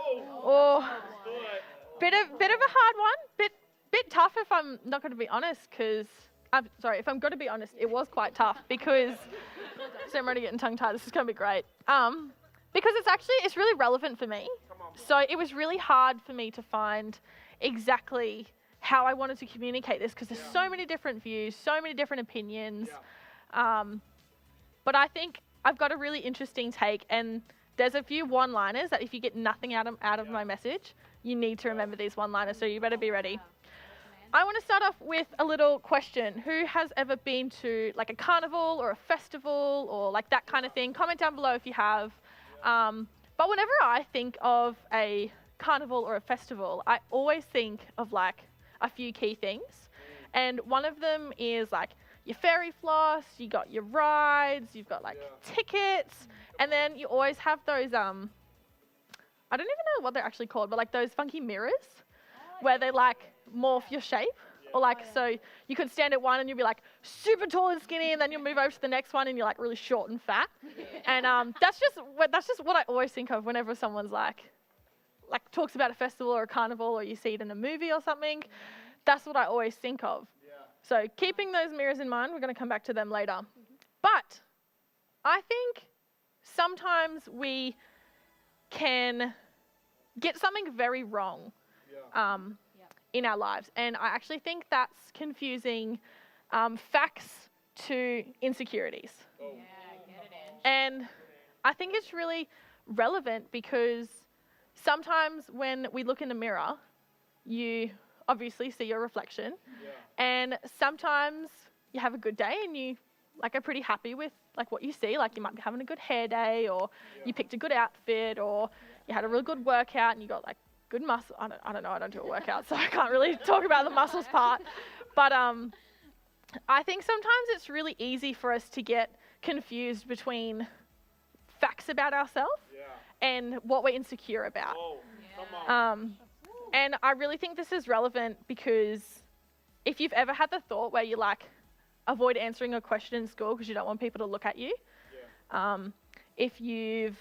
Bit of a hard one, bit tough if I'm not going to be honest, because if I'm going to be honest, it was quite tough, because so I'm already getting tongue-tied. This is going to be great. Because it's really relevant for me. So it was really hard for me to find exactly how I wanted to communicate this, because there's so many different views, so many different opinions. But I think I've got a really interesting take, and there's a few one-liners that if you get nothing out of my message, you need to remember these one-liners, so you better be ready. I want to start off with a little question. Who has ever been to like a carnival or a festival or like that kind of thing? Comment down below if you have. But whenever I think of a carnival or a festival, I always think of like a few key things. And one of them is like your fairy floss, you got your rides, you've got like tickets, and then you always have those, I don't even know what they're actually called, but like those funky mirrors where they like morph your shape, or like, so you could stand at one and you'll be like super tall and skinny, and then you'll move over to the next one and you're like really short and fat. And that's just what I always think of whenever someone's like talks about a festival or a carnival, or you see it in a movie or something. That's what I always think of. So keeping those mirrors in mind, we're going to come back to them later. But I think sometimes we can get something very wrong in our lives. And I actually think that's confusing facts to insecurities. And I think it's really relevant because sometimes when we look in the mirror, you obviously see your reflection. And sometimes you have a good day and you like are pretty happy with like what you see. Like you might be having a good hair day, or you picked a good outfit, or you had a real good workout and you got like good muscle. I don't know, I don't do a workout, so I can't really talk about the muscles part. But I think sometimes it's really easy for us to get confused between facts about ourselves and what we're insecure about. And I really think this is relevant because if you've ever had the thought where you like avoid answering a question in school because you don't want people to look at you, if you've,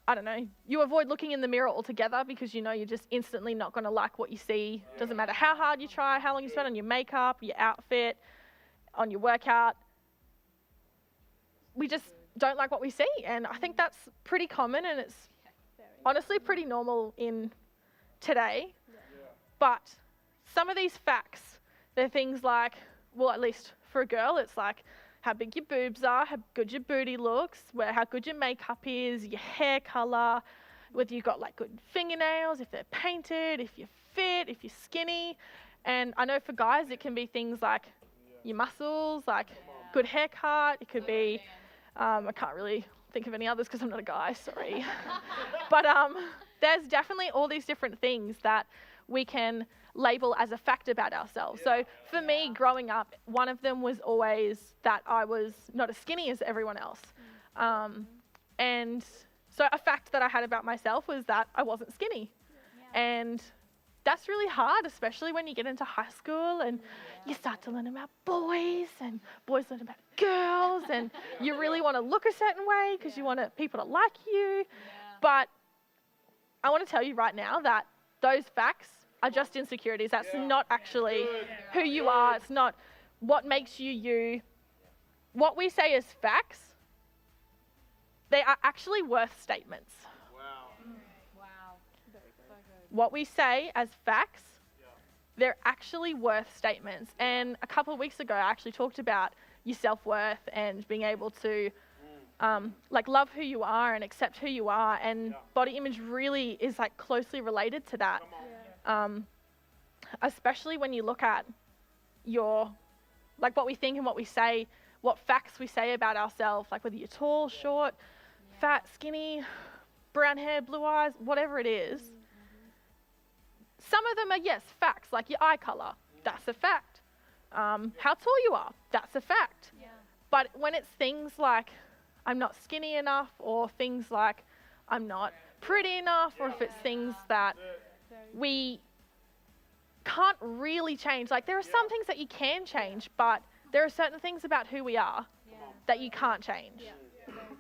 I don't know, you avoid looking in the mirror altogether because you know you're just instantly not going to like what you see. Doesn't matter how hard you try, how long you spend on your makeup, your outfit, on your workout. We just don't like what we see. And I think that's pretty common, and it's honestly pretty normal in today. But some of these facts, they're things like, well, at least for a girl, it's like how big your boobs are, how good your booty looks, how good your makeup is, your hair color, whether you've got like good fingernails, if they're painted, if you're fit, if you're skinny. And I know for guys, it can be things like your muscles, like good haircut. It could be, I can't really think of any others because I'm not a guy, sorry. But there's definitely all these different things that we can label as a fact about ourselves. So for me, growing up, one of them was always that I was not as skinny as everyone else. And so a fact that I had about myself was that I wasn't skinny. And that's really hard, especially when you get into high school and you start to learn about boys and boys learn about girls, and you really want to look a certain way because you want people to like you. But I want to tell you right now that those facts are just insecurities. That's not actually who you are. It's not what makes you you. What we say as facts, they are actually worth statements. What we say as facts, they're actually worth statements. And a couple of weeks ago, I actually talked about your self-worth and being able to like love who you are and accept who you are. And body image really is like closely related to that. Especially when you look at like what we think and what we say, what facts we say about ourselves, like whether you're tall, short, fat, skinny, brown hair, blue eyes, whatever it is. Some of them are, yes, facts, like your eye color, that's a fact. How tall you are, that's a fact. But when it's things like I'm not skinny enough, or things like I'm not pretty enough, or if it's things that we can't really change. Like there are some things that you can change, but there are certain things about who we are that you can't change.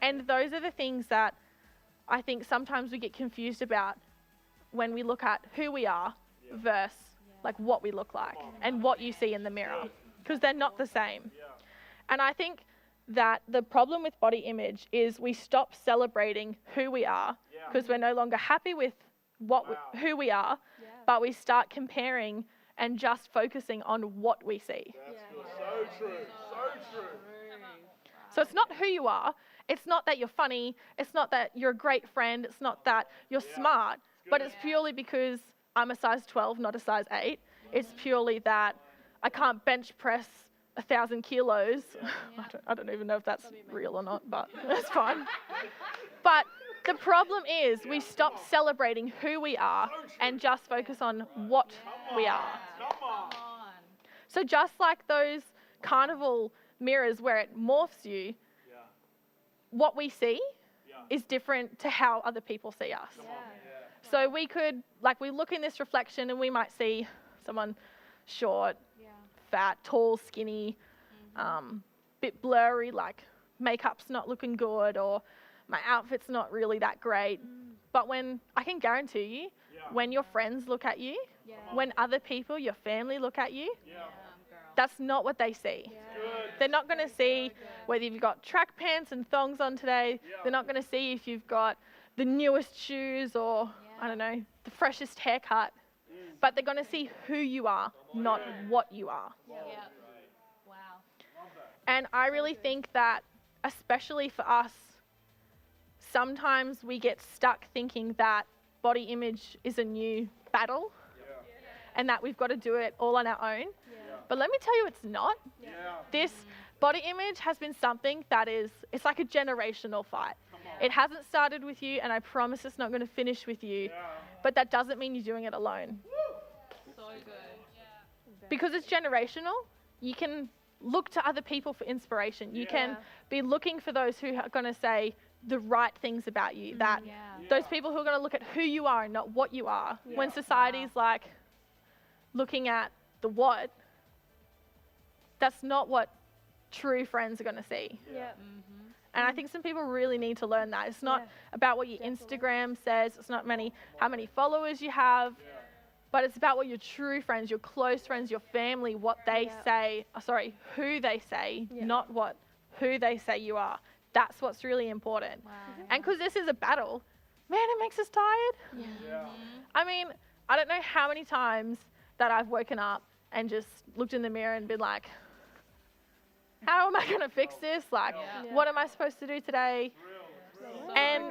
And those are the things that I think sometimes we get confused about when we look at who we are versus like what we look like and what you see in the mirror, because they're not the same. And I think that the problem with body image is we stop celebrating who we are because we're no longer happy with who we are, but we start comparing and just focusing on what we see. So true. So true. So it's not who you are. It's not that you're funny. It's not that you're a great friend. It's not that you're smart, but it's purely because I'm a size 12, not a size 8. It's purely that I can't bench press 1,000 kilos. I don't even know if that's real or not, but that's fine. But the problem is we stop celebrating who we are and just focus on what we are. So just like those carnival mirrors where it morphs you, what we see is different to how other people see us. So we could, like, we look in this reflection and we might see someone short, fat, tall, skinny, bit blurry, like makeup's not looking good, or my outfit's not really that great. But I can guarantee you, when your friends look at you, when other people, your family look at you, that's not what they see. They're not going to see whether you've got track pants and thongs on today. They're not going to see if you've got the newest shoes or, I don't know, the freshest haircut. But they're going to see who you are, not what you are. Wow. And I really think that, especially for us, sometimes we get stuck thinking that body image is a new battle and that we've got to do it all on our own. But let me tell you, it's not. This body image has been something that it's like a generational fight. It hasn't started with you, and I promise it's not going to finish with you. But that doesn't mean you're doing it alone. So good. Because it's generational, you can look to other people for inspiration. You can be looking for those who are going to say the right things about you. That those people who are going to look at who you are and not what you are. When society's like looking at the what, that's not what true friends are going to see. And I think some people really need to learn that. It's not about what your Instagram says. It's not how many followers you have. But it's about what your true friends, your close friends, your family, what they say, who they say, not who they say you are. That's what's really important. Wow. And because this is a battle, man, it makes us tired. I mean, I don't know how many times that I've woken up and just looked in the mirror and been like, how am I going to fix this? Like, what am I supposed to do today? And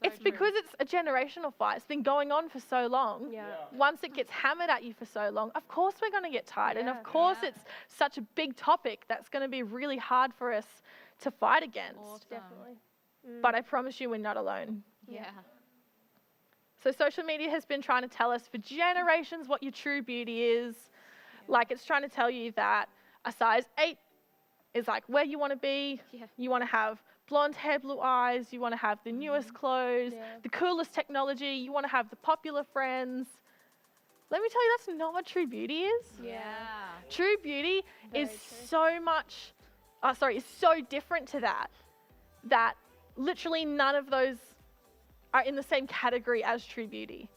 it's because it's a generational fight. It's been going on for so long. Once it gets hammered at you for so long, of course we're going to get tired. And of course it's such a big topic that's going to be really hard for us to fight against. Definitely. But I promise you, we're not alone. Yeah. So social media has been trying to tell us for generations what your true beauty is. Like, it's trying to tell you that a size 8 is like where you want to be. You want to have blonde hair, blue eyes. You want to have the newest clothes, the coolest technology. You want to have the popular friends. Let me tell you, that's not what true beauty is. True beauty is so much, is so different to that literally none of those are in the same category as true beauty.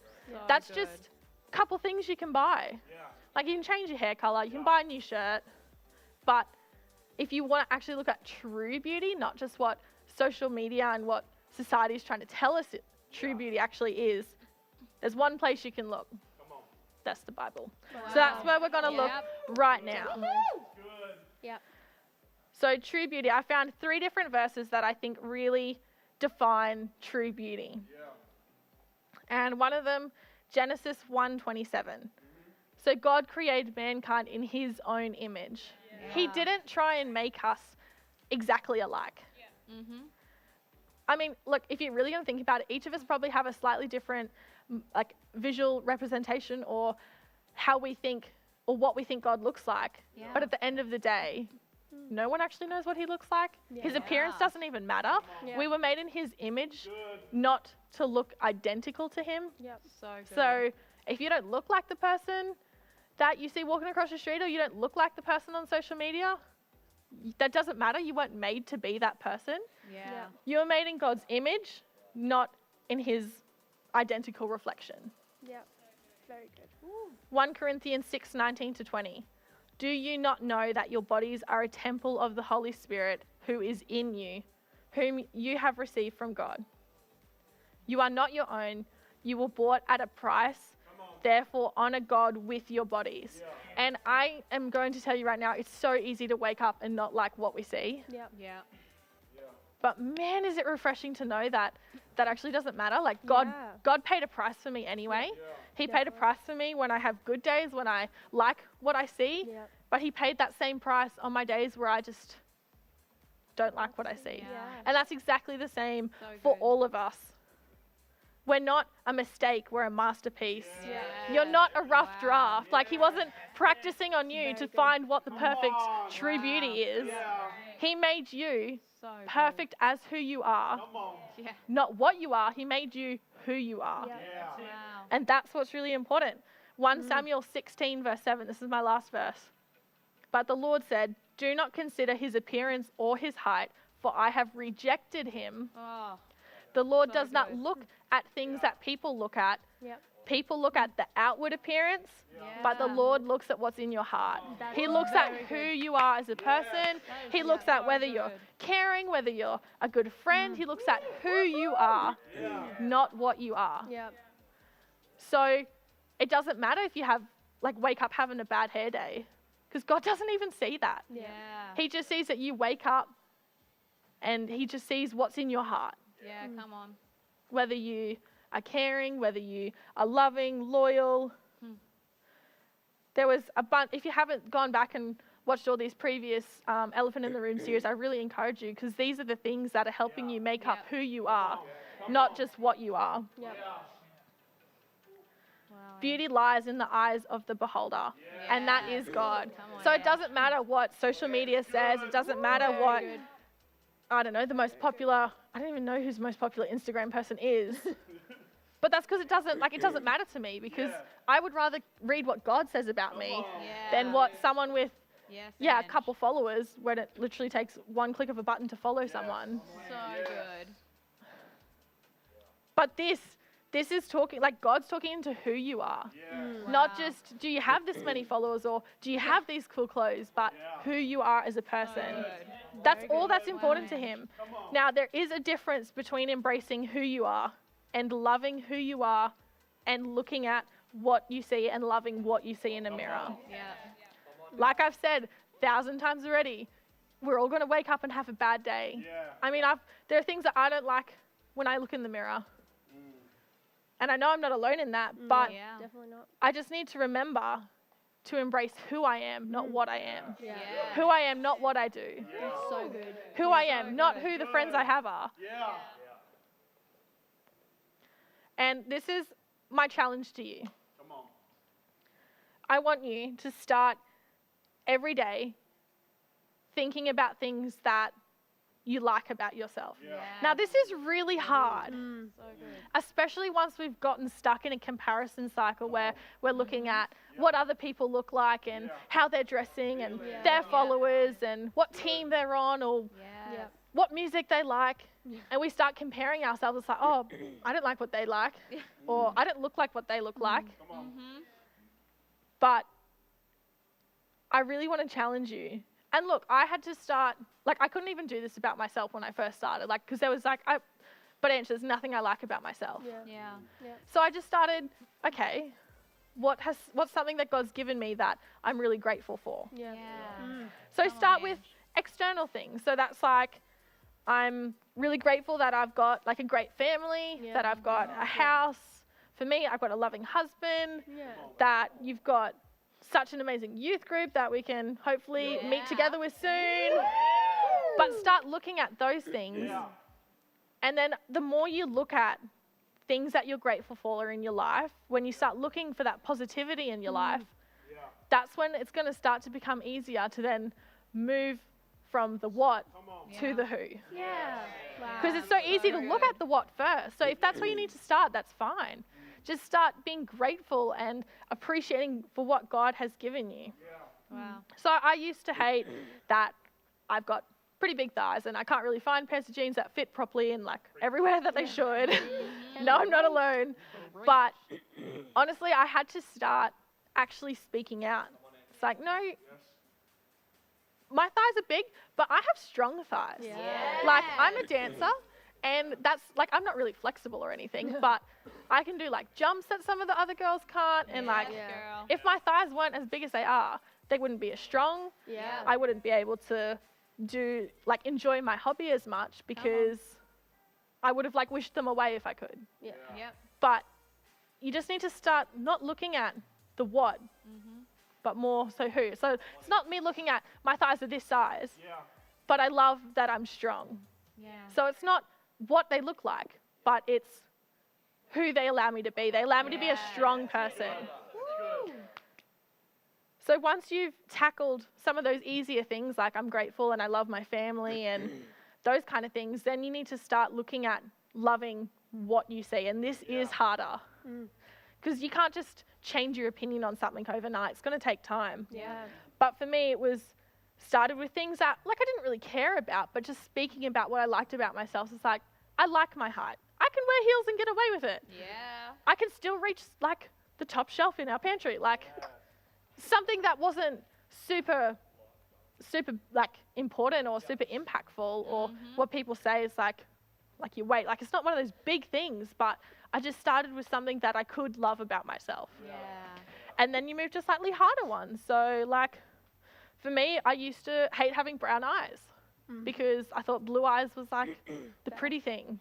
That's just a couple things you can buy. Like, you can change your hair color, you can buy a new shirt, but if you want to actually look at true beauty, not just what social media and what society is trying to tell us true beauty actually is, there's one place you can look. That's the Bible. So that's where we're going to look right now. So true beauty, I found 3 different verses that I think really define true beauty. And one of them, Genesis 1:27. So God created mankind in his own image. He didn't try and make us exactly alike. I mean, look, if you're really going to think about it, each of us probably have a slightly different visual representation or how we think or what we think God looks like. But at the end of the day, no one actually knows what he looks like. His appearance doesn't even matter. We were made in his image, not to look identical to him. So good. So if you don't look like the person that you see walking across the street, or you don't look like the person on social media, that doesn't matter. You weren't made to be that person. You were made in God's image, not in his identical reflection. Very good. 1 Corinthians 6:19-20. Do you not know that your bodies are a temple of the Holy Spirit who is in you, whom you have received from God? You are not your own. You were bought at a price. Therefore, honor God with your bodies. And I am going to tell you right now, it's so easy to wake up and not like what we see. But man, is it refreshing to know that that actually doesn't matter. Like, God paid a price for me anyway. He paid a price for me when I have good days, when I like what I see. But he paid that same price on my days where I just don't like what I see. And that's exactly the same for all of us. We're not a mistake, we're a masterpiece. You're not a rough draft. Like, he wasn't practicing on you to find what the perfect true beauty is. He made you perfect as who you are. Not what you are, he made you who you are. And that's what's really important. 1 Samuel 16 verse 7, this is my last verse. But the Lord said, do not consider his appearance or his height, for I have rejected him. The Lord does not look at things that people look at. Yep. People look at the outward appearance, but the Lord looks at what's in your heart. He looks at who you are as a person. He looks at whether you're caring, whether you're a good friend. He looks at who you are, not what you are. Yep. So it doesn't matter if you have, like, wake up having a bad hair day, because God doesn't even see that. Yeah. He just sees that you wake up and he just sees what's in your heart. Yeah, come on. Whether you are caring, whether you are loving, loyal. There was a bunch, if you haven't gone back and watched all these previous Elephant in the Room series, I really encourage you, because these are the things that are helping you make up who you are, not just what you are. Yep. Beauty lies in the eyes of the beholder, and that is God. So it doesn't matter what social media says, it doesn't matter what, I don't know, the most popular, I don't even know who's the most popular Instagram person is. But that's because it doesn't matter to me, because I would rather read what God says about me than what someone with, a couple followers, when it literally takes one click of a button to follow someone. So good. But this is talking, like, God's talking into who you are. Not just, do you have this many followers or do you have these cool clothes, but who you are as a person. That's all that's important to him. Now, there is a difference between embracing who you are and loving who you are and looking at what you see and loving what you see in a mirror. Yeah. Like I've said 1,000 times already, we're all going to wake up and have a bad day. I mean, there are things that I don't like when I look in the mirror. And I know I'm not alone in that, but Definitely not. I just need to remember to embrace who I am, not what I am. Yeah. Who I am, not what I do. That's so good. Who I am, not who the friends I have are. And this is my challenge to you. Come on. I want you to start every day thinking about things that you like about yourself. Now, this is really hard, especially once we've gotten stuck in a comparison cycle where we're looking at what other people look like and how they're dressing and their followers and what team they're on or what music they like. And we start comparing ourselves. It's like, oh, I don't like what they like, or I don't look like what they look like. But I really want to challenge you. And look, I had to start, like, I couldn't even do this about myself when I first started, like, because there was like, but Ange, there's nothing I like about myself. So I just started, okay, what's something that God's given me that I'm really grateful for? So start with external things. So that's like, I'm really grateful that I've got like a great family, that I've got a house. For me, I've got a loving husband, that you've got such an amazing youth group that we can hopefully meet together with soon. But start looking at those things. And then the more you look at things that you're grateful for in your life, when you start looking for that positivity in your life, that's when it's going to start to become easier to then move from the what to the who. Because it's so easy to look at the what first. So if that's where you need to start, that's fine. Just start being grateful and appreciating for what God has given you. So I used to hate that I've got pretty big thighs and I can't really find pairs of jeans that fit properly and like everywhere that they should. No, I'm not alone. But honestly, I had to start actually speaking out. It's like, no, my thighs are big, but I have strong thighs. Like, I'm a dancer. And that's, like, I'm not really flexible or anything, but I can do, like, jumps that some of the other girls can't. And, like, if my thighs weren't as big as they are, they wouldn't be as strong. I wouldn't be able to do, like, enjoy my hobby as much because I would have, like, wished them away if I could. But you just need to start not looking at the what, but more so who. So it's not me looking at my thighs are this size, but I love that I'm strong. So it's not what they look like, but it's who they allow me to be. They allow me to be a strong person. So once you've tackled some of those easier things, like I'm grateful and I love my family and those kind of things, then you need to start looking at loving what you see. And this is harder because you can't just change your opinion on something overnight. It's going to take time. But for me, it was started with things that, like, I didn't really care about, but just speaking about what I liked about myself. It's like, I like my height. can wear heels and get away with it. Yeah. I can still reach like the top shelf in our pantry. Like something that wasn't super like important or super impactful, or what people say is like your weight. Like it's not one of those big things, but I just started with something that I could love about myself. Yeah. And then you move to slightly harder ones. So like for me, I used to hate having brown eyes because I thought blue eyes was like the pretty thing.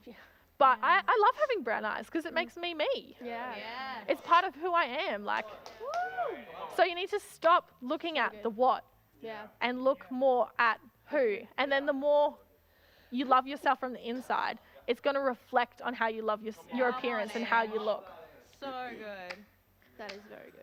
But I love having brown eyes because it makes me me. Yeah. It's part of who I am. Like, so you need to stop looking at the what and look more at who. And then the more you love yourself from the inside, it's going to reflect on how you love your appearance and how you look. So good. That is very good.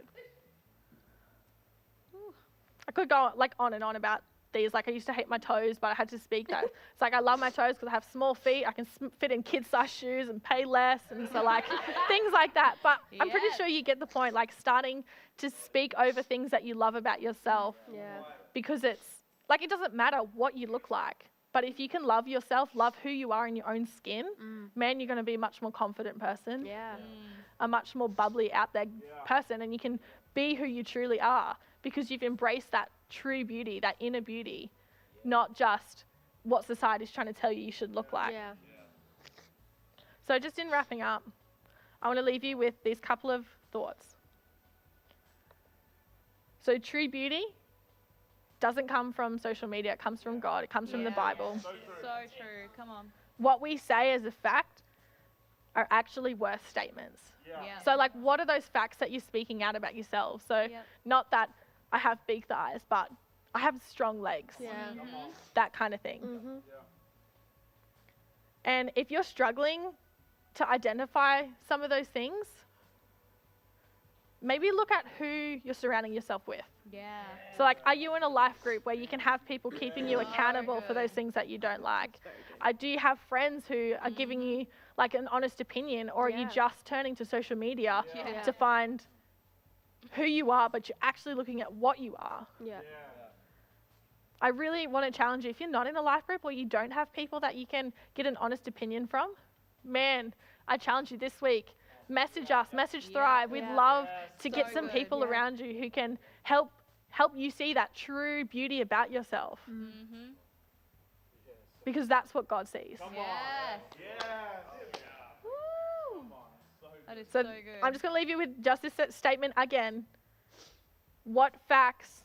I could go like on and on about these. Like I used to hate my toes, but I had to speak that. It's like I love my toes because I have small feet. I can fit in kid-sized shoes and pay less, and so like things like that. But I'm pretty sure you get the point. Like starting to speak over things that you love about yourself. Yeah. Because it's like it doesn't matter what you look like, but if you can love yourself, love who you are in your own skin, man, you're going to be a much more confident person. Yeah. A much more bubbly out there person, and you can be who you truly are because you've embraced that true beauty, that inner beauty, not just what society's trying to tell you should look like. Yeah. So just in wrapping up, I want to leave you with these couple of thoughts. So true beauty doesn't come from social media, it comes from God, it comes from the Bible. So true. Come on. What we say as a fact are actually worth statements. So like, what are those facts that you're speaking out about yourself? So not that I have big thighs, but I have strong legs. Yeah. That kind of thing. And if you're struggling to identify some of those things, maybe look at who you're surrounding yourself with. Yeah. So like, are you in a life group where you can have people keeping you accountable for those things that you don't like? Do you have friends who are giving you like an honest opinion, or are you just turning to social media to find who you are, but you're actually looking at what you are? Yeah. I really want to challenge you, if you're not in a life group or you don't have people that you can get an honest opinion from, man, I challenge you this week, message us, message Thrive. We'd love to get some people around you who can help you see that true beauty about yourself. Because that's what God sees. That is So so good. I'm just going to leave you with just this statement again. What facts,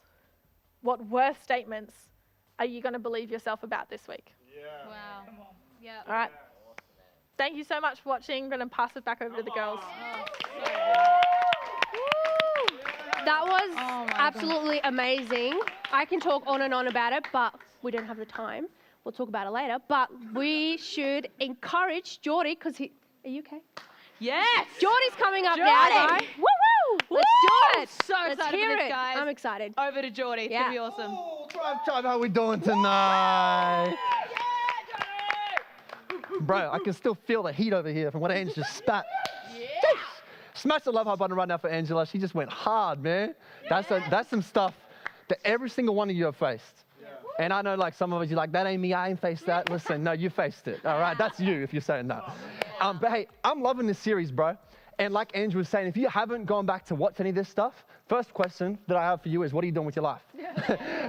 what worth statements are you going to believe yourself about this week? Wow. Yeah. All right. Thank you so much for watching. I'm going to pass it back over to the girls. That was absolutely amazing. I can talk on and on about it, but we don't have the time. We'll talk about it later. But we should encourage Geordie, because are you okay? Yes. Geordie's coming up now, Geordie. guys. Woo-woo! Let's do it. So Let's excited hear for this, it. guys. I'm excited. Over to Geordie. It's Yeah. going to be awesome. Tribe, how we doing tonight? Bro, I can still feel the heat over here from what Ange just spat. Jeez. Smash the love heart button right now for Angela. She just went hard, man. That's some stuff that every single one of you have faced. And I know like some of us, you're like, that ain't me, I ain't faced that. Listen, no, you faced it, all right? That's you if you're saying that. But hey, I'm loving this series, bro. And like Andrew was saying, if you haven't gone back to watch any of this stuff, first question that I have for you is, what are you doing with your life?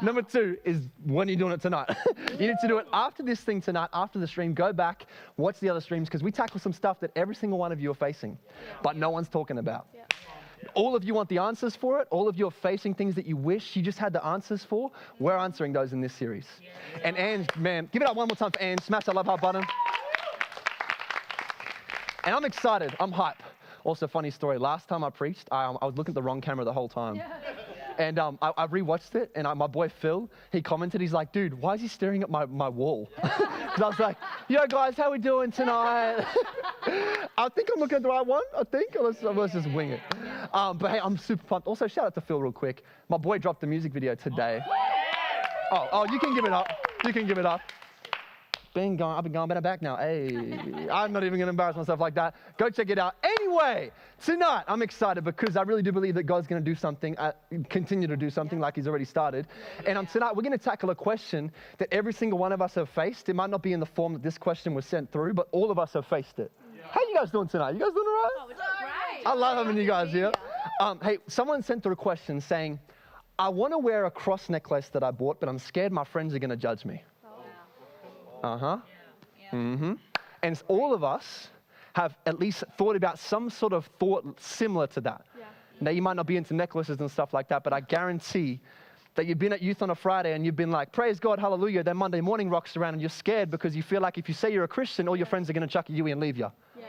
Number 2 is, when are you doing it tonight? You need to do it after this thing tonight, after the stream. Go back, watch the other streams, because we tackle some stuff that every single one of you are facing, but no one's talking about. All of you want the answers for it. All of you are facing things that you wish you just had the answers for. We're answering those in this series. And Ange, man, give it up one more time for Ange. Smash that love heart button. And I'm excited. I'm hype. Also, funny story. Last time I preached, I was looking at the wrong camera the whole time. And I rewatched it, and my boy Phil, he commented, he's like, dude, why is he staring at my wall? Because I was like, yo guys, how we doing tonight? I think I'm looking at the right one, I think. Let's just wing it. But hey, I'm super pumped. Also, shout out to Phil real quick. My boy dropped the music video today. Oh, you can give it up. You can give it up. I've been gone, but I'm back now. Hey, I'm not even going to embarrass myself like that. Go check it out. Anyway, tonight I'm excited because I really do believe that God's going to do something, continue to do something like He's already started. And tonight we're going to tackle a question that every single one of us have faced. It might not be in the form that this question was sent through, but all of us have faced it. How you guys doing tonight? You guys doing all right? Oh, we're doing great. I love having you guys here. Hey, someone sent through a question saying, I want to wear a cross necklace that I bought, but I'm scared my friends are going to judge me. Uh-huh. Mm-hmm. And all of us have at least thought about some sort of thought similar to that. Yeah. Now, you might not be into necklaces and stuff like that, but I guarantee that you've been at youth on a Friday and you've been like, praise God, hallelujah. Then Monday morning rocks around and you're scared because you feel like if you say you're a Christian, all your friends are going to chuck you and leave you. Yeah.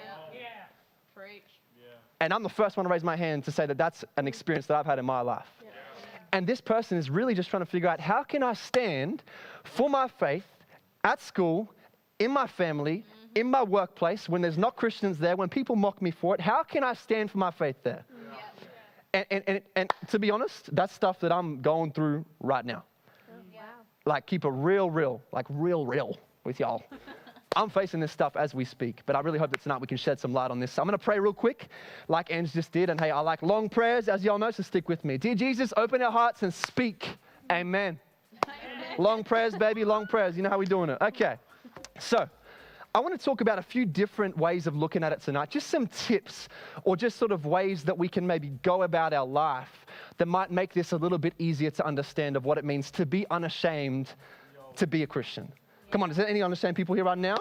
Preach. And I'm the first one to raise my hand to say that that's an experience that I've had in my life. Yeah. And this person is really just trying to figure out, how can I stand for my faith at school, in my family, in my workplace, when there's not Christians there, when people mock me for it? How can I stand for my faith there? And to be honest, that's stuff that I'm going through right now. Wow. Like, keep it real, like real with y'all. I'm facing this stuff as we speak, but I really hope that tonight we can shed some light on this. So I'm going to pray real quick, like Ange just did. And hey, I like long prayers, as y'all know, so stick with me. Dear Jesus, open our hearts and speak. Amen. Long prayers, baby, long prayers. You know how we're doing it. Okay. So I want to talk about a few different ways of looking at it tonight, just some tips or just sort of ways that we can maybe go about our life that might make this a little bit easier to understand of what it means to be unashamed to be a Christian. Come on, is there any unashamed people here right now?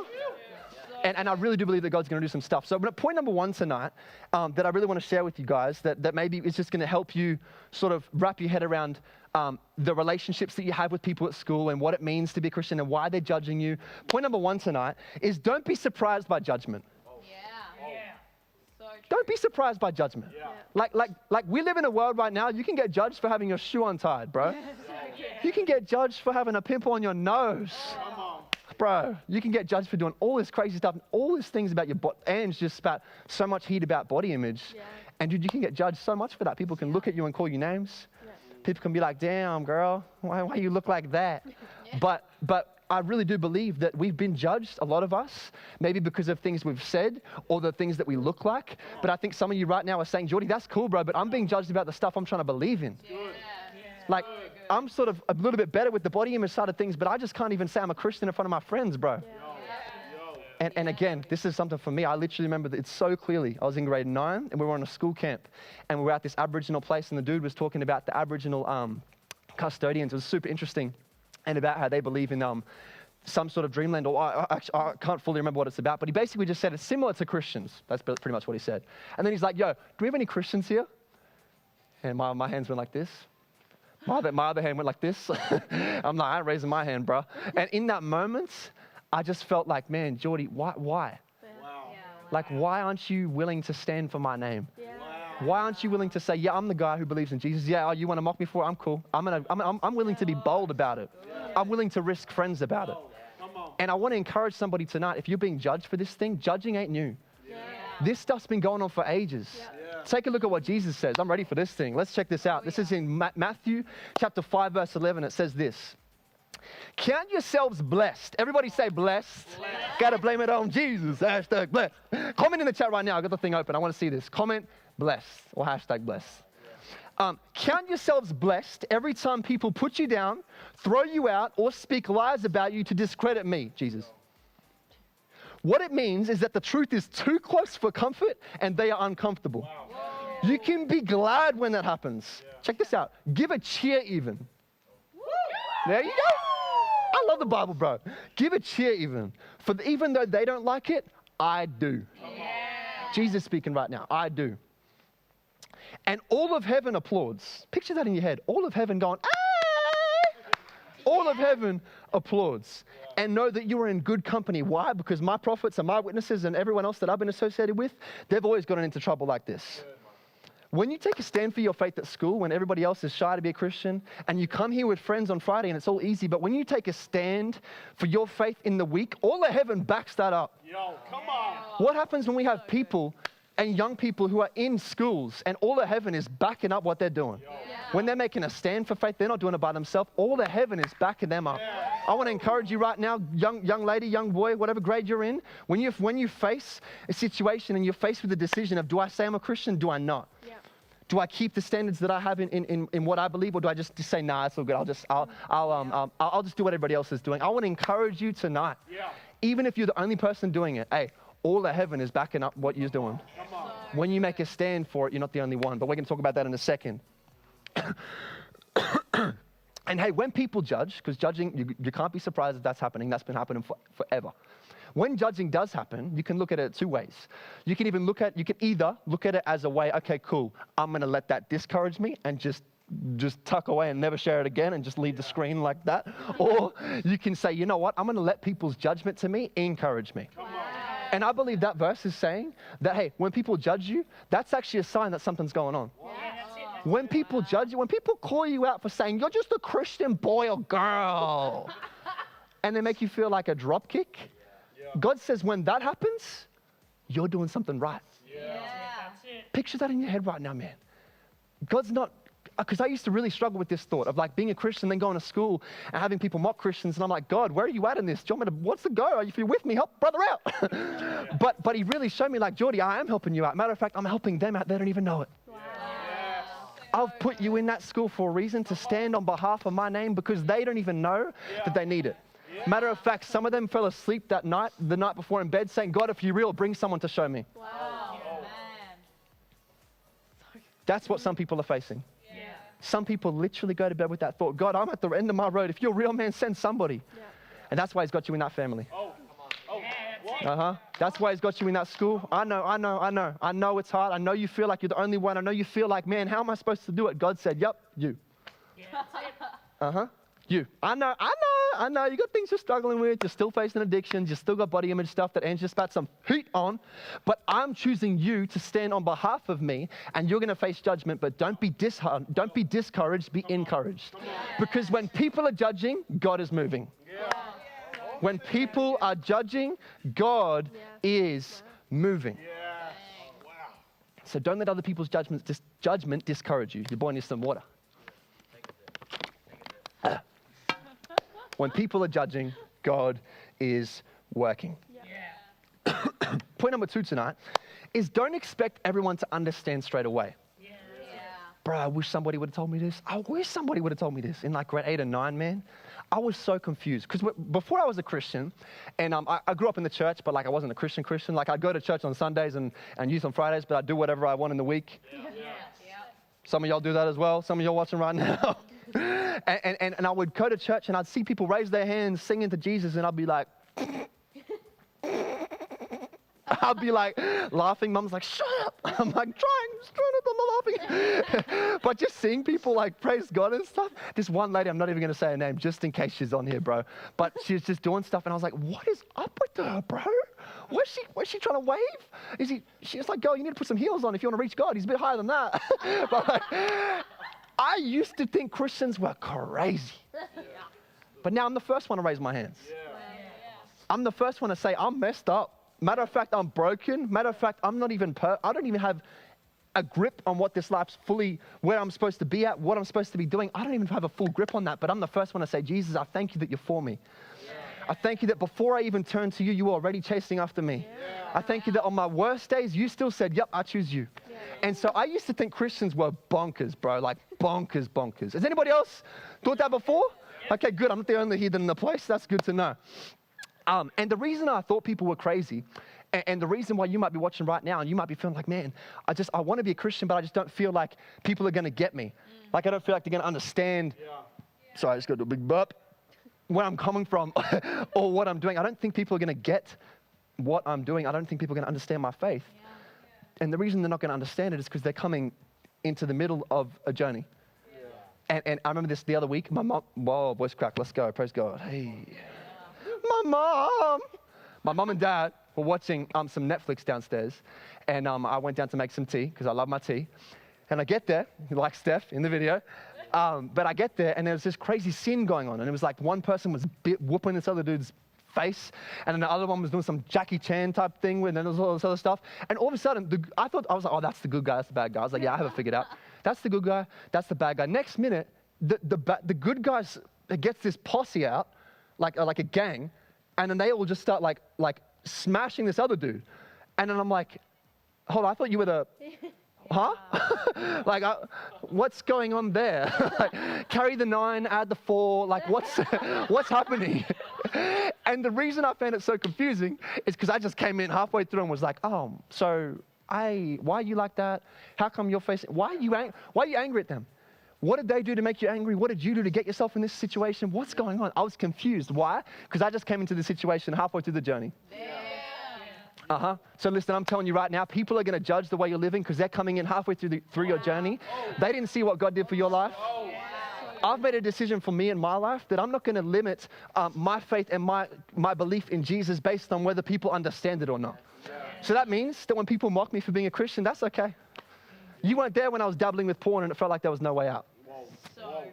And I really do believe that God's going to do some stuff. So point number one tonight that I really want to share with you guys that maybe is just going to help you sort of wrap your head around the relationships that you have with people at school and what it means to be a Christian and why they're judging you. Point number one tonight is don't be surprised by judgment. Don't be surprised by judgment. Like we live in a world right now, you can get judged for having your shoe untied, bro. You can get judged for having a pimple on your nose. Bro, you can get judged for doing all this crazy stuff and all these things about your body. And just spat so much heat about body image. And dude, you can get judged so much for that. People can look at you and call you names. People can be like, damn, girl, why you look like that? But I really do believe that we've been judged, a lot of us, maybe because of things we've said or the things that we look like. But I think some of you right now are saying, Jordy, that's cool, bro, but I'm being judged about the stuff I'm trying to believe in. Like, I'm sort of a little bit better with the body image side of things, but I just can't even say I'm a Christian in front of my friends, bro. And again, this is something for me. I literally remember it so clearly. I was in grade 9 and we were on a school camp and we were at this Aboriginal place and the dude was talking about the Aboriginal custodians. It was super interesting and about how they believe in some sort of dreamland, or I can't fully remember what it's about, but he basically just said it's similar to Christians. That's pretty much what he said. And then he's like, yo, do we have any Christians here? And my hands went like this. My other hand went like this. I'm like, I ain't raising my hand, bro. And in that moment, I just felt like, man, Jordy, why? Wow. Like, why aren't you willing to stand for my name? Why aren't you willing to say, yeah, I'm the guy who believes in Jesus. Yeah, you want to mock me for it? I'm cool. I'm willing to be bold about it. I'm willing to risk friends about it. And I want to encourage somebody tonight, if you're being judged for this thing, judging ain't new. This stuff's been going on for ages. Take a look at what Jesus says. I'm ready for this thing. Let's check this out. This is in Matthew chapter 5, verse 11. It says this. Count yourselves blessed. Everybody say blessed. Got to blame it on Jesus. Hashtag blessed. Comment in the chat right now. I got the thing open. I want to see this. Comment blessed or hashtag blessed. Count yourselves blessed every time people put you down, throw you out, or speak lies about you to discredit me, Jesus. What it means is that the truth is too close for comfort and they are uncomfortable. You can be glad when that happens. Check this out. Give a cheer even. There you go. I love the Bible, bro. Give a cheer even. For even though they don't like it, I do. Jesus speaking right now. I do. And all of heaven applauds. Picture that in your head. All of heaven going, ah! All of heaven applauds. And know that you are in good company. Why? Because my prophets and my witnesses and everyone else that I've been associated with, they've always gotten into trouble like this. When you take a stand for your faith at school, when everybody else is shy to be a Christian, and you come here with friends on Friday and it's all easy, but when you take a stand for your faith in the week, all of heaven backs that up. Yo, come on. What happens when we have people and young people who are in schools and all of heaven is backing up what they're doing? When they're making a stand for faith, they're not doing it by themselves. All of heaven is backing them up. I want to encourage you right now, young lady, young boy, whatever grade you're in, when you face a situation and you're faced with the decision of, do I say I'm a Christian? Do I not? Do I keep the standards that I have in what I believe, or do I just say, nah, it's all good. I'll just do what everybody else is doing. I want to encourage you tonight, even if you're the only person doing it. Hey, all of heaven is backing up what you're doing. When you make a stand for it, you're not the only one. But we're going to talk about that in a second. And hey, when people judge, because judging, you can't be surprised if that's happening. That's been happening forever. When judging does happen, you can look at it 2 ways. You can either look at it as a way, okay, cool, I'm going to let that discourage me and just tuck away and never share it again and just leave the screen like that. Or you can say, you know what, I'm going to let people's judgment to me encourage me. And I believe that verse is saying that, hey, when people judge you, that's actually a sign that something's going on. When people judge you, when people call you out for saying, you're just a Christian boy or girl, and they make you feel like a dropkick, God says when that happens, you're doing something right. Picture that in your head right now, man. God's not, because I used to really struggle with this thought of like being a Christian, then going to school and having people mock Christians. And I'm like, God, where are you at in this? Do you want me to, what's the go? If you're with me, help brother out. But he really showed me like, Geordie, I am helping you out. Matter of fact, I'm helping them out. They don't even know it. I've put you in that school for a reason, to stand on behalf of my name, because they don't even know that they need it. Matter of fact, some of them fell asleep that night, the night before in bed, saying, God, if you're real, bring someone to show me. That's what some people are facing. Some people literally go to bed with that thought, God, I'm at the end of my road. If you're a real man, send somebody. And that's why he's got you in that family. That's why he's got you in that school. I know it's hard. I know you feel like you're the only one. I know you feel like, man, how am I supposed to do it? God said, yep, you. You. I know. You got things you're struggling with. You're still facing addictions. You still got body image stuff that Ange just spat some heat on. But I'm choosing you to stand on behalf of me, and you're going to face judgment. But don't be discouraged. Be encouraged. Because when people are judging, God is moving. When people are judging, God is moving. So don't let other people's judgment discourage you. Your boy needs some water. When people are judging, God is working. Point number 2 tonight is don't expect everyone to understand straight away. Bro, I wish somebody would have told me this. I wish somebody would have told me this in like grade 8 or 9, man. I was so confused because before I was a Christian, and I grew up in the church, but like I wasn't a Christian. Like I'd go to church on Sundays and youth on Fridays, but I'd do whatever I want in the week. Some of y'all do that as well. Some of y'all watching right now. And I would go to church and I'd see people raise their hands singing to Jesus, and I'd be like, laughing. Mum's like, shut up. I'm like, I'm not laughing. But just seeing people like praise God and stuff. This one lady, I'm not even going to say her name just in case she's on here, bro. But she was just doing stuff and I was like, what is up with her, bro? Where's she trying to wave? She's like, girl, you need to put some heels on if you want to reach God. He's a bit higher than that. But like, I used to think Christians were crazy. But now I'm the first one to raise my hands. I'm the first one to say, I'm messed up. Matter of fact, I'm broken. Matter of fact, I'm not even, I don't even have a grip on what this life's fully, where I'm supposed to be at, what I'm supposed to be doing. I don't even have a full grip on that, but I'm the first one to say, Jesus, I thank you that you're for me. I thank you that before I even turned to you, you were already chasing after me. I thank you that on my worst days, you still said, yep, I choose you. And so I used to think Christians were bonkers, bro, like bonkers. Has anybody else thought that before? Okay, good. I'm not the only heathen in the place. That's good to know. And the reason I thought people were crazy, and the reason why you might be watching right now, and you might be feeling like, man, I want to be a Christian, but I just don't feel like people are going to get me. Like I don't feel like they're going to understand. Sorry, I just got to do a big burp. Where I'm coming from or what I'm doing. I don't think people are going to get what I'm doing. I don't think people are going to understand my faith. And the reason they're not going to understand it is because they're coming into the middle of a journey. And I remember this the other week. My mom, whoa, voice crack, let's go, praise God. Hey. My mom and dad were watching some Netflix downstairs. And I went down to make some tea because I love my tea. And I get there, like Steph in the video. But I get there and there was this crazy scene going on. And it was like one person was whooping this other dude's face. And then the other one was doing some Jackie Chan type thing. And then there was all this other stuff. And all of a sudden, I was like, oh, that's the good guy, that's the bad guy. I was like, yeah, I have it figured out. That's the good guy, that's the bad guy. Next minute, the good guys gets this posse out, like a gang. And then they all just start like smashing this other dude. And then I'm like, hold on, I thought you were the... Huh? Like, what's going on there? Like, carry the 9, add the 4. Like, what's happening? And the reason I found it so confusing is because I just came in halfway through and was like, oh, so why are you like that? How come you're facing? Why are you angry at them? What did they do to make you angry? What did you do to get yourself in this situation? What's going on? I was confused. Why? Because I just came into the situation halfway through the journey. So listen, I'm telling you right now, people are going to judge the way you're living because they're coming in halfway through your journey. They didn't see what God did for your life. I've made a decision for me in my life that I'm not going to limit my faith and my belief in Jesus based on whether people understand it or not. So that means that when people mock me for being a Christian, that's okay. You weren't there when I was dabbling with porn and it felt like there was no way out. So good.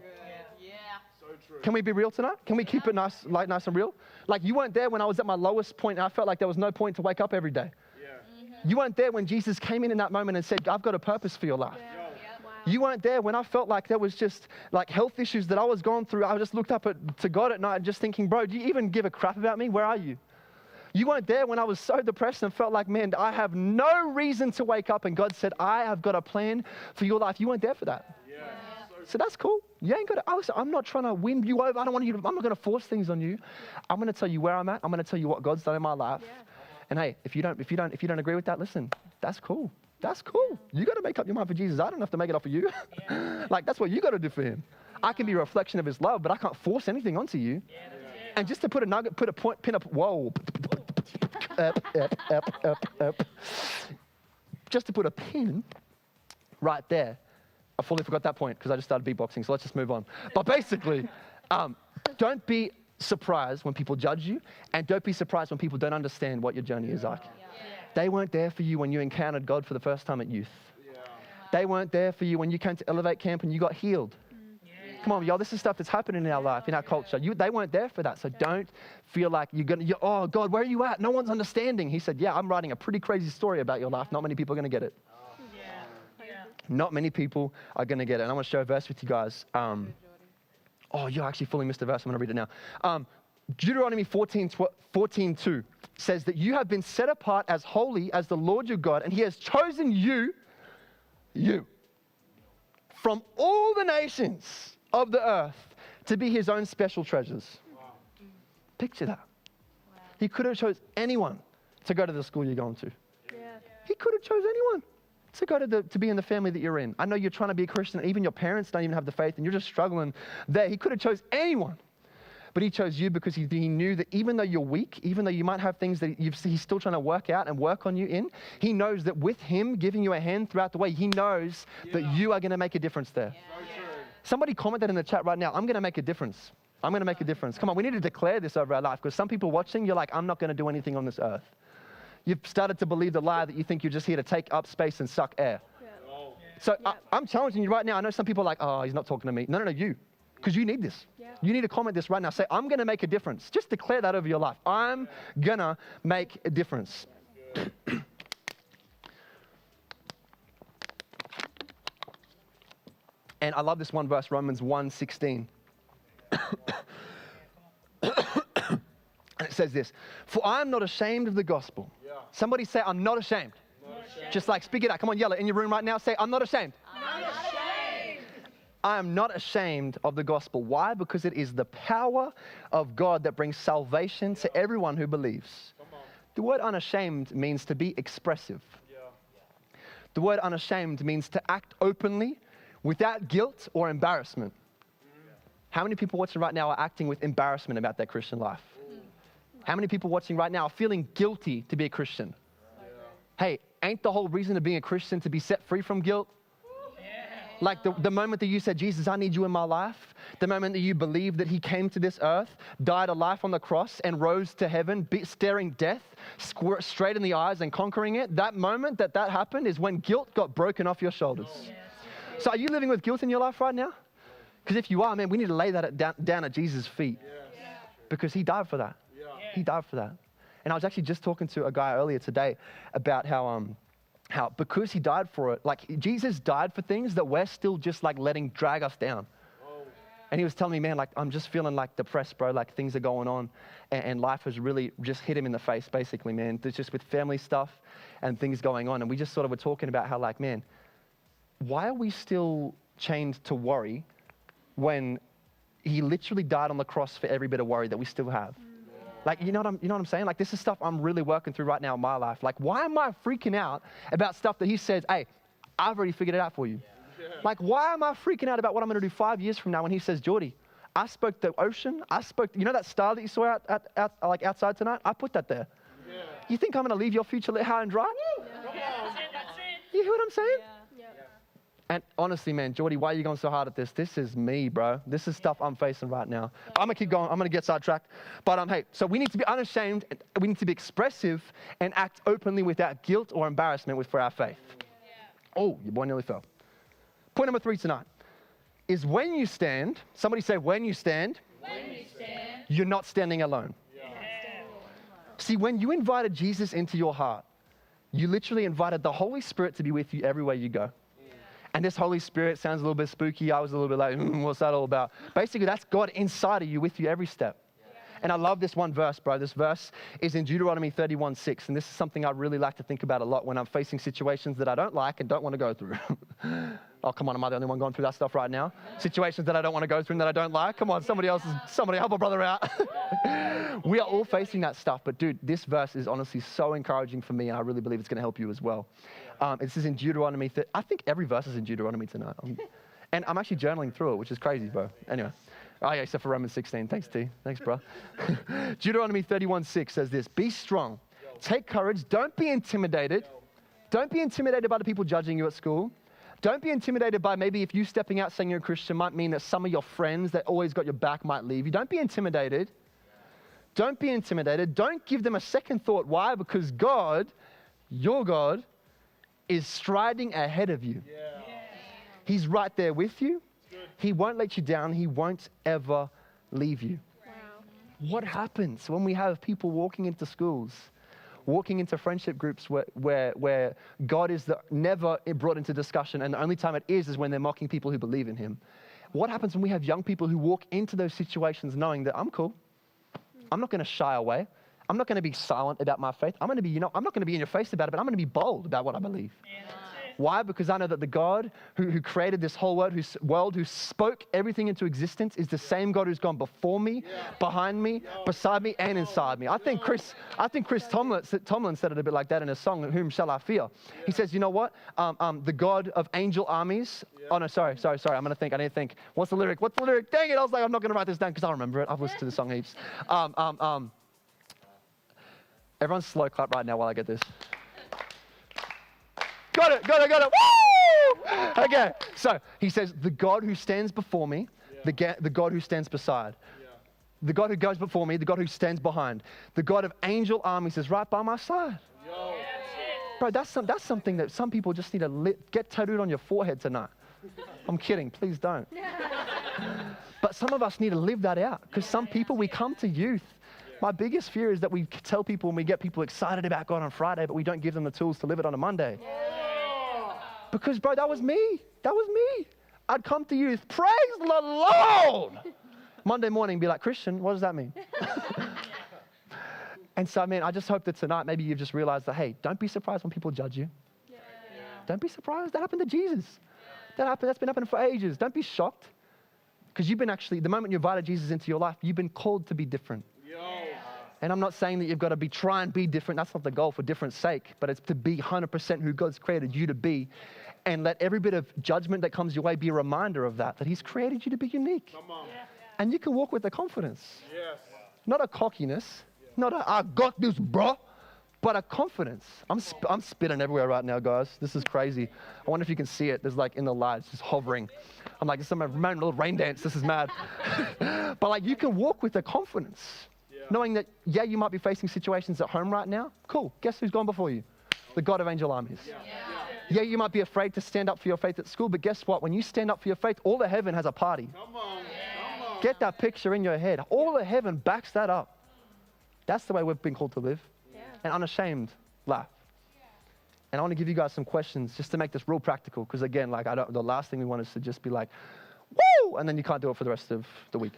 Yeah. So true. Can we be real tonight? Can we keep it nice and real? Like, you weren't there when I was at my lowest point and I felt like there was no point to wake up every day. You weren't there when Jesus came in that moment and said, I've got a purpose for your life. You weren't there when I felt like there was just like health issues that I was going through. I just looked up to God at night just thinking, bro, do you even give a crap about me? Where are you? You weren't there when I was so depressed and felt like, man, I have no reason to wake up. And God said, I have got a plan for your life. You weren't there for that. So that's cool. You ain't got to, listen, I'm not trying to win you over. I'm not going to force things on you. I'm going to tell you where I'm at. I'm going to tell you what God's done in my life. And hey, if you don't agree with that, listen, that's cool. That's cool. You got to make up your mind for Jesus. I don't have to make it up for you. Like, that's what you got to do for him. I can be a reflection of his love, but I can't force anything onto you. And just to put a nugget, put a point, pin up, whoa. Up. Just to put a pin right there. I fully forgot that point because I just started beatboxing, so let's just move on. But basically, don't be surprised when people judge you, and don't be surprised when people don't understand what your journey is like. They weren't there for you when you encountered God for the first time at youth. They weren't there for you when you came to Elevate Camp and you got healed. Come on, y'all, this is stuff that's happening in our life, in our culture. They weren't there for that, so don't feel like oh, God, where are you at? No one's understanding. He said, yeah, I'm writing a pretty crazy story about your life. Not many people are going to get it. Not many people are going to get it. And I want to share a verse with you guys. You actually fully missed a verse. I'm going to read it now. Deuteronomy 14:2 says that you have been set apart as holy as the Lord your God, and he has chosen you, from all the nations of the earth to be his own special treasures. Picture that. He could have chose anyone to go to the school you're going to. He could have chose anyone to go to be in the family that you're in. I know you're trying to be a Christian, and even your parents don't even have the faith, and you're just struggling there. He could have chose anyone, but he chose you because he knew that even though you're weak, even though you might have things that he's still trying to work out and work on you in, he knows that with him giving you a hand throughout the way, he knows that you are going to make a difference there. Somebody commented in the chat right now, I'm going to make a difference. I'm going to make a difference. Come on, we need to declare this over our life, because some people watching, you're like, I'm not going to do anything on this earth. You've started to believe the lie that you think you're just here to take up space and suck air. So I'm challenging you right now. I know some people are like, oh, he's not talking to me. No, you. Because you need this. You need to comment this right now. Say, I'm going to make a difference. Just declare that over your life. I'm going to make a difference. And I love this one verse, Romans 1:16. And it says this, for I am not ashamed of the gospel. Somebody say, I'm not ashamed. Just like, speak it out. Come on, yell it in your room right now. Say, I'm not ashamed. I'm not ashamed. I am not ashamed of the gospel. Why? Because it is the power of God that brings salvation to everyone who believes. The word unashamed means to be expressive. The word unashamed means to act openly without guilt or embarrassment. How many people watching right now are acting with embarrassment about their Christian life? How many people watching right now are feeling guilty to be a Christian? Hey, ain't the whole reason of being a Christian to be set free from guilt? Like the moment that you said, Jesus, I need you in my life, the moment that you believed that he came to this earth, died a life on the cross and rose to heaven, staring death straight in the eyes and conquering it, that moment that happened is when guilt got broken off your shoulders. So are you living with guilt in your life right now? Because if you are, man, we need to lay that down at Jesus' feet. Because he died for that. He died for that. And I was actually just talking to a guy earlier today about how because he died for it, like Jesus died for things that we're still just like letting drag us down. And he was telling me, man, like I'm just feeling like depressed, bro, like things are going on and life has really just hit him in the face, basically, man. There's just with family stuff and things going on. And we just sort of were talking about how like, man, why are we still chained to worry when he literally died on the cross for every bit of worry that we still have? Like, you know what I'm saying? Like, this is stuff I'm really working through right now in my life. Like, why am I freaking out about stuff that he says, hey, I've already figured it out for you? Like, why am I freaking out about what I'm going to do 5 years from now when he says, Geordie, I spoke the ocean, you know that star that you saw like outside tonight? I put that there. Yeah. You think I'm going to leave your future lit high and dry? You hear what I'm saying? Yeah. And honestly, man, Geordie, why are you going so hard at this? This is me, bro. This is stuff I'm facing right now. I'm going to keep going. I'm going to get sidetracked. But hey, so we need to be unashamed. We need to be expressive and act openly without guilt or embarrassment for our faith. Oh, your boy nearly fell. Point number 3 tonight is when you stand, somebody say, when you stand, you're not standing alone. Yeah. See, when you invited Jesus into your heart, you literally invited the Holy Spirit to be with you everywhere you go. Yeah. And this Holy Spirit sounds a little bit spooky. I was a little bit like, what's that all about? Basically, that's God inside of you with you every step. And I love this one verse, bro. This verse is in Deuteronomy 31:6. And this is something I really like to think about a lot when I'm facing situations that I don't like and don't want to go through. Oh, come on, am I the only one going through that stuff right now? Situations that I don't want to go through and that I don't like? Come on, somebody help a brother out. We are all facing that stuff. But dude, this verse is honestly so encouraging for me. And I really believe it's going to help you as well. This is in Deuteronomy. I think every verse is in Deuteronomy tonight. And I'm actually journaling through it, which is crazy, bro. Anyway. Oh, yeah, except for Romans 16. Thanks, T. Thanks, bro. Deuteronomy 31:6 says this, be strong, take courage, don't be intimidated. Don't be intimidated by the people judging you at school. Don't be intimidated by maybe if you stepping out saying you're a Christian might mean that some of your friends that always got your back might leave you. Don't be intimidated. Don't be intimidated. Don't give them a second thought. Why? Because God, your God, is striding ahead of you. He's right there with you. He won't let you down. He won't ever leave you. Wow. What happens when we have people walking into schools, walking into friendship groups where God is never brought into discussion, and the only time it is when they're mocking people who believe in him? What happens when we have young people who walk into those situations knowing that I'm cool, I'm not going to shy away, I'm not going to be silent about my faith, I'm going to be, I'm not going to be in your face about it, but I'm going to be bold about what I believe. Yeah. Why? Because I know that the God who created this whole world, who spoke everything into existence, is the same God who's gone before me, behind me, beside me, and inside me. I think Chris Tomlin said it a bit like that in a song, Whom Shall I Fear? He says, you know what? The God of angel armies. Oh, no, sorry. I need to think. What's the lyric? Dang it, I was like, I'm not going to write this down because I remember it. I've listened to the song heaps. Everyone slow clap right now while I get this. Got it. Woo! Okay, so he says, the God who stands before me, the God who stands beside, the God who goes before me, the God who stands behind, the God of angel armies is right by my side. Bro, that's something that some people just need to get tattooed on your forehead tonight. I'm kidding, please don't. But some of us need to live that out, because some people, we come to youth. My biggest fear is that we tell people and we get people excited about God on Friday, but we don't give them the tools to live it on a Monday. Because, bro, that was me. I'd come to youth, praise the Lord. Monday morning, be like, Christian, what does that mean? And so, man, I just hope that tonight maybe you've just realized that, hey, don't be surprised when people judge you. Don't be surprised. That happened to Jesus. That's been happening for ages. Don't be shocked. Because you've been the moment you invited Jesus into your life, you've been called to be different. And I'm not saying that you've got to try and be different. That's not the goal for different sake, but it's to be 100% who God's created you to be. And let every bit of judgment that comes your way be a reminder of that He's created you to be unique. Come on. And you can walk with a confidence. Yes. Not a cockiness, not a, I got this, bro, but a confidence. I'm spitting everywhere right now, guys. This is crazy. I wonder if you can see it. There's like in the lights, just hovering. I'm like, this is my little rain dance. This is mad. But like you can walk with a confidence. Knowing that, you might be facing situations at home right now. Cool. Guess who's gone before you? The God of angel armies. You might be afraid to stand up for your faith at school, but guess what? When you stand up for your faith, all of heaven has a party. Come on. Get that picture in your head. All of heaven backs that up. That's the way we've been called to live. An unashamed life. And I want to give you guys some questions just to make this real practical, because again, like the last thing we want is to just be like, woo, and then you can't do it for the rest of the week.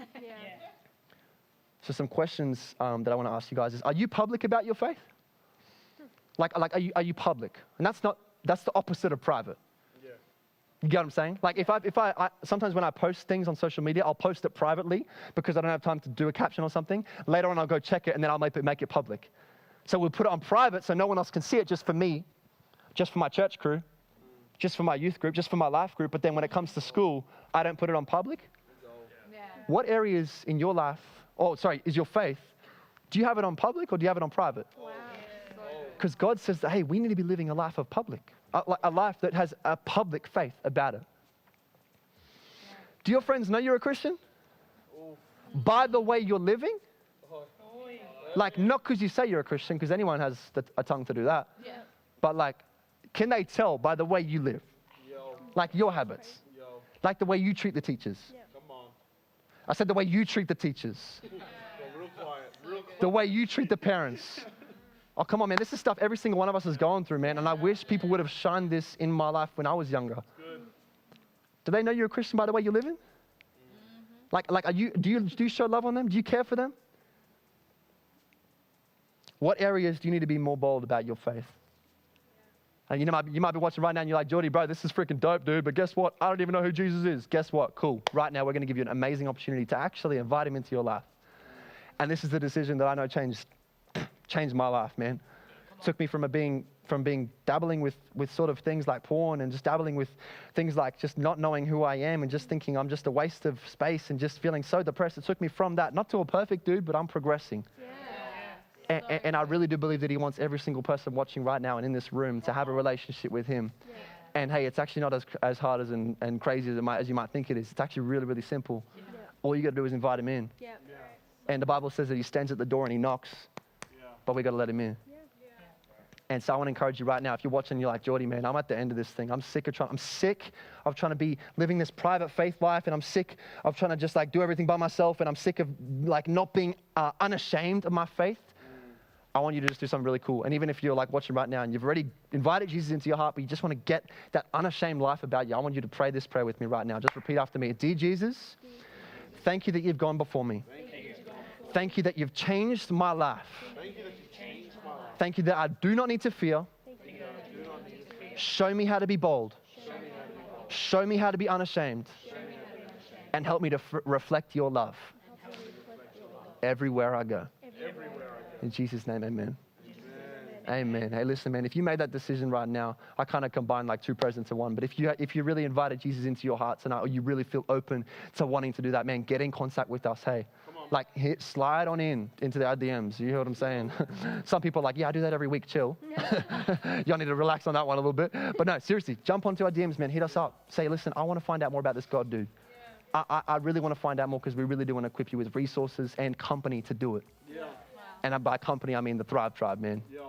So some questions that I want to ask you guys is, are you public about your faith? Like are you public? And that's the opposite of private. You get what I'm saying? Like if I sometimes when I post things on social media, I'll post it privately because I don't have time to do a caption or something. Later on, I'll go check it and then I'll make it public. So we'll put it on private so no one else can see it, just for me, just for my church crew, just for my youth group, just for my life group. But then when it comes to school, I don't put it on public. Yeah. What areas in your life, is your faith, do you have it on public or do you have it on private? Because God says that, hey, we need to be living a life of public, a life that has a public faith about it. Yeah. Do your friends know you're a Christian? By the way you're living? Like, not because you say you're a Christian, because anyone has a tongue to do that. Yeah. But like, can they tell by the way you live? Like your habits? Like the way you treat the teachers? Come on. I said the way you treat the teachers. Real quiet. The way you treat the parents. Oh, come on, man. This is stuff every single one of us is going through, man. And I wish people would have shined this in my life when I was younger. Good. Do they know you're a Christian by the way you're living? Mm-hmm. Like, do you show love on them? Do you care for them? What areas do you need to be more bold about your faith? And you might be watching right now and you're like, Jordy, bro, this is freaking dope, dude. But guess what? I don't even know who Jesus is. Guess what? Cool. Right now, we're going to give you an amazing opportunity to actually invite him into your life. And this is the decision that I know changed my life, man. It took me from being dabbling with sort of things like porn and just dabbling with things like just not knowing who I am and just thinking I'm just a waste of space and just feeling so depressed. It took me from that, not to a perfect dude, but I'm progressing. And I really do believe that he wants every single person watching right now and in this room to have a relationship with him. Yeah. And hey, it's actually not as hard and crazy as you might think it is. It's actually really, really simple. Yeah. All you got to do is invite him in. Yeah. Yeah. And the Bible says that he stands at the door and he knocks, but we got to let him in. Yeah. Yeah. And so I want to encourage you right now, if you're watching, you're like, Jordy, man, I'm at the end of this thing. I'm sick of trying to be living this private faith life, and I'm sick of trying to just like do everything by myself, and I'm sick of like not being unashamed of my faith. I want you to just do something really cool. And even if you're like watching right now and you've already invited Jesus into your heart, but you just want to get that unashamed life about you, I want you to pray this prayer with me right now. Just repeat after me. Dear Jesus, thank you that you've gone before me. Thank you that you've changed my life. Thank you that I do not need to fear. Show me how to be bold. Show me how to be unashamed. And help me to reflect your love everywhere I go. In Jesus' name, amen. Amen. Hey, listen, man, if you made that decision right now, I kind of combine like two prayers into one. But if you really invited Jesus into your heart tonight, or you really feel open to wanting to do that, man, get in contact with us. Hey, like slide on into our DMs. You hear what I'm saying? Some people are like, yeah, I do that every week. Chill. Y'all need to relax on that one a little bit. But no, seriously, jump onto our DMs, man. Hit us up. Say, listen, I want to find out more about this God, dude. I really want to find out more because we really do want to equip you with resources and company to do it. Yeah. And by company, I mean the Thrive Tribe, man. Yeah.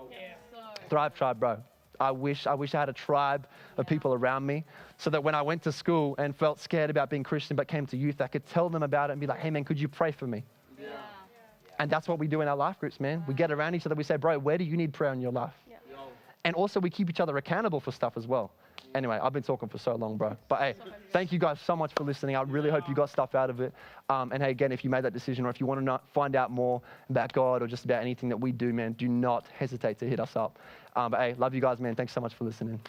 Thrive Tribe, bro. I wish I had a tribe of people around me so that when I went to school and felt scared about being Christian but came to youth, I could tell them about it and be like, hey, man, could you pray for me? Yeah. And that's what we do in our life groups, man. We get around each other. We say, bro, where do you need prayer in your life? Yeah. And also we keep each other accountable for stuff as well. Anyway, I've been talking for so long, bro. But hey, thank you guys so much for listening. I really hope you got stuff out of it. And hey, again, if you made that decision or if you want to find out more about God or just about anything that we do, man, do not hesitate to hit us up. But hey, love you guys, man. Thanks so much for listening.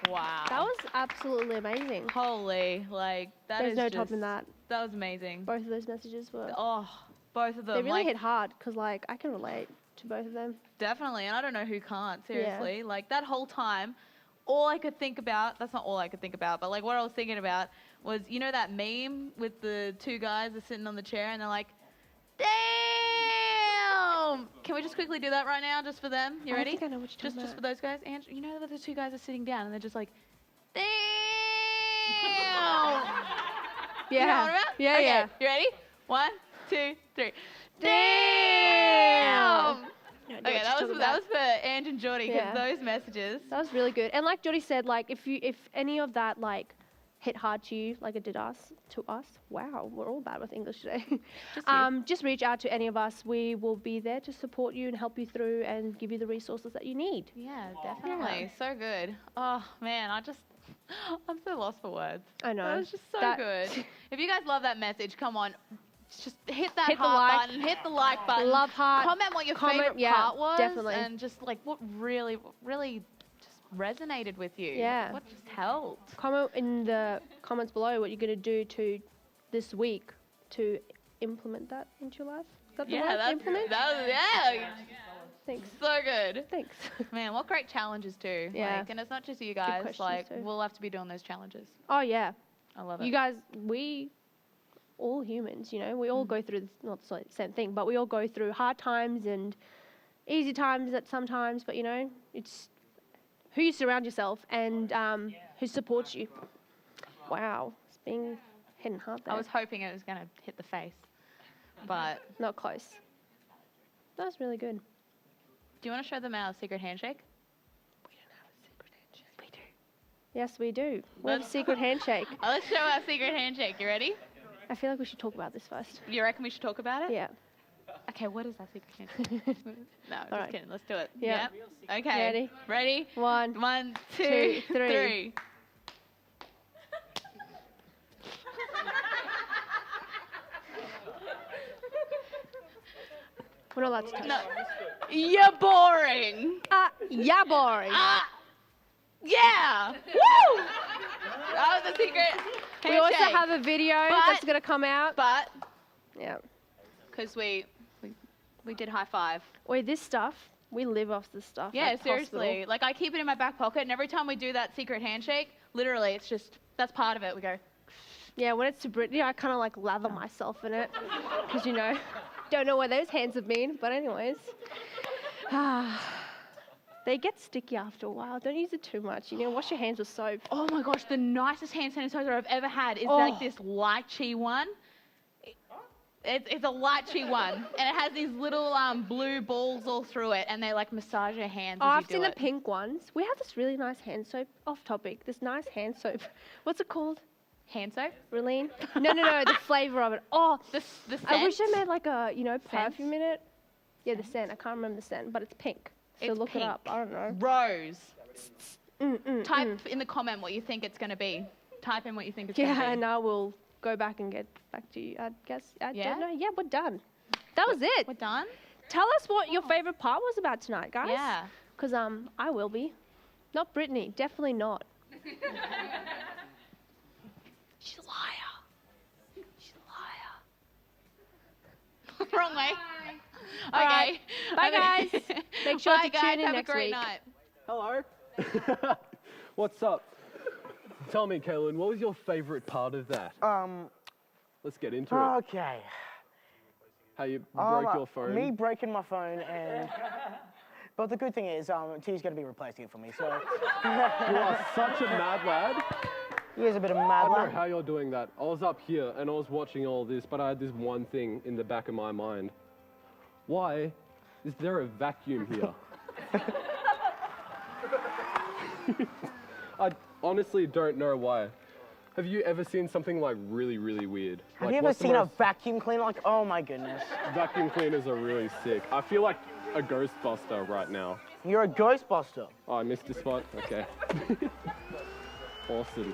Wow. That was absolutely amazing. Holy, like that There's is no just, topping that. That was amazing. Both of those messages were. Oh, both of them. They really hit hard because like I can relate to both of them. Definitely, and I don't know who can't, seriously. Yeah. Like that whole time, all I could think about, that's not all I could think about, but like what I was thinking about was, you know that meme with the two guys are sitting on the chair and they're like, damn! Can we just quickly do that right now, just for them? You ready? I think I know what you're talking just for those guys? And you know that the two guys are sitting down and they're just like, damn! Yeah. You know what I'm about? Yeah, okay, yeah. You ready? 1, 2, 3. Damn! Okay, that was for Ange and Jordy because those messages. That was really good. And like Jordy said, like if any of that like hit hard to you, like it did to us. Wow, we're all bad with English today. Just reach out to any of us. We will be there to support you and help you through and give you the resources that you need. Yeah, definitely. Yeah. So good. Oh man, I'm so lost for words. I know. That was just so good. If you guys love that message, come on. Just hit that heart button, hit the like button. Love heart. Comment what your favorite part was. Definitely. And just like what really just resonated with you? Yeah. What just helped? Comment in the comments below what you're going to do to this week to implement that into your life. Is that the word? Implement? Yeah. Thanks. So good. Thanks. Man, what great challenges too. Yeah. Like, and it's not just you guys. questions Like, too. we'll have to be doing those challenges. Oh, yeah. I love it. You guys, we all humans, you know, we all go through this, not the same thing, but we all go through hard times and easy times at sometimes, but you know, it's who you surround yourself and who supports you. Wow, it's being hitting hard there. I was hoping it was going to hit the face, but not close. That was really good. do you want to show them our secret handshake? Yes, we do. We have a secret handshake. Let's show our secret handshake. You ready? I feel like we should talk about this first. You reckon we should talk about it? Yeah. Okay, what is our secret handshake? No, just right. kidding. Let's do it. Yeah. Yep. Okay. Ready? Ready? One, two, two, three. three. We're not allowed to touch. No. You're boring. Yeah, boring. Yeah. Woo! That was a secret handshake. We also have a video that's going to come out. But, yeah. because we did high five. Wait, this stuff, we live off this stuff. Yeah, at seriously. hospital. Like, I keep it in my back pocket, and every time we do that secret handshake, literally, it's just, that's part of it. We go, Yeah, when it's to Brittany, I kind of like lather myself in it. Because, you know, don't know where those hands have been. But anyways. They get sticky after a while. Don't use it too much. You know, wash your hands with soap. oh my gosh, the nicest hand sanitizer I've ever had is like this lychee one. It's a lychee one, and it has these little blue balls all through it, and they like massage your hands. Oh, as I've you do seen the it. pink ones. We have this really nice hand soap. Off topic. This nice hand soap. What's it called? Hand soap? Raleen? No. The flavour of it. Oh, The I wish scent? I made like a, you know, Scent? perfume in it. Yeah, the scent. I can't remember the scent, but it's pink. So It's look pink. it up. I don't know. Rose. Type in the comment what you think it's going to be. Type in what you think it's going to be. Yeah, and I will go back and get back to you. I guess. I Yeah? don't know. Yeah, we're done. That was it. We're done? Tell us what your favourite part was about tonight, guys. Yeah. Because I will be. Not Brittany. Definitely not. She's a liar. She's a liar. Wrong way. All right. Okay. Bye, Okay. guys. Make sure Bye, to guys. tune in Have next a great week. night. Hello. What's up? Tell me, Kaylin, what was your favorite part of that? Let's get into it. Okay. How you broke your phone? Me breaking my phone and. But the good thing is, T's going to be replacing it for me, so. You are such a mad lad. He is a bit of a I mad don't know lad. how you're doing that. I was up here and I was watching all this, but I had this one thing in the back of my mind. Why is there a vacuum here? I honestly don't know why. Have you ever seen something like really, really weird? Have Like, you ever what's the seen a most- vacuum cleaner? Like, oh my goodness. Vacuum cleaners are really sick. I feel like a Ghostbuster right now. You're a Ghostbuster. Oh, I missed a spot? Okay. Awesome.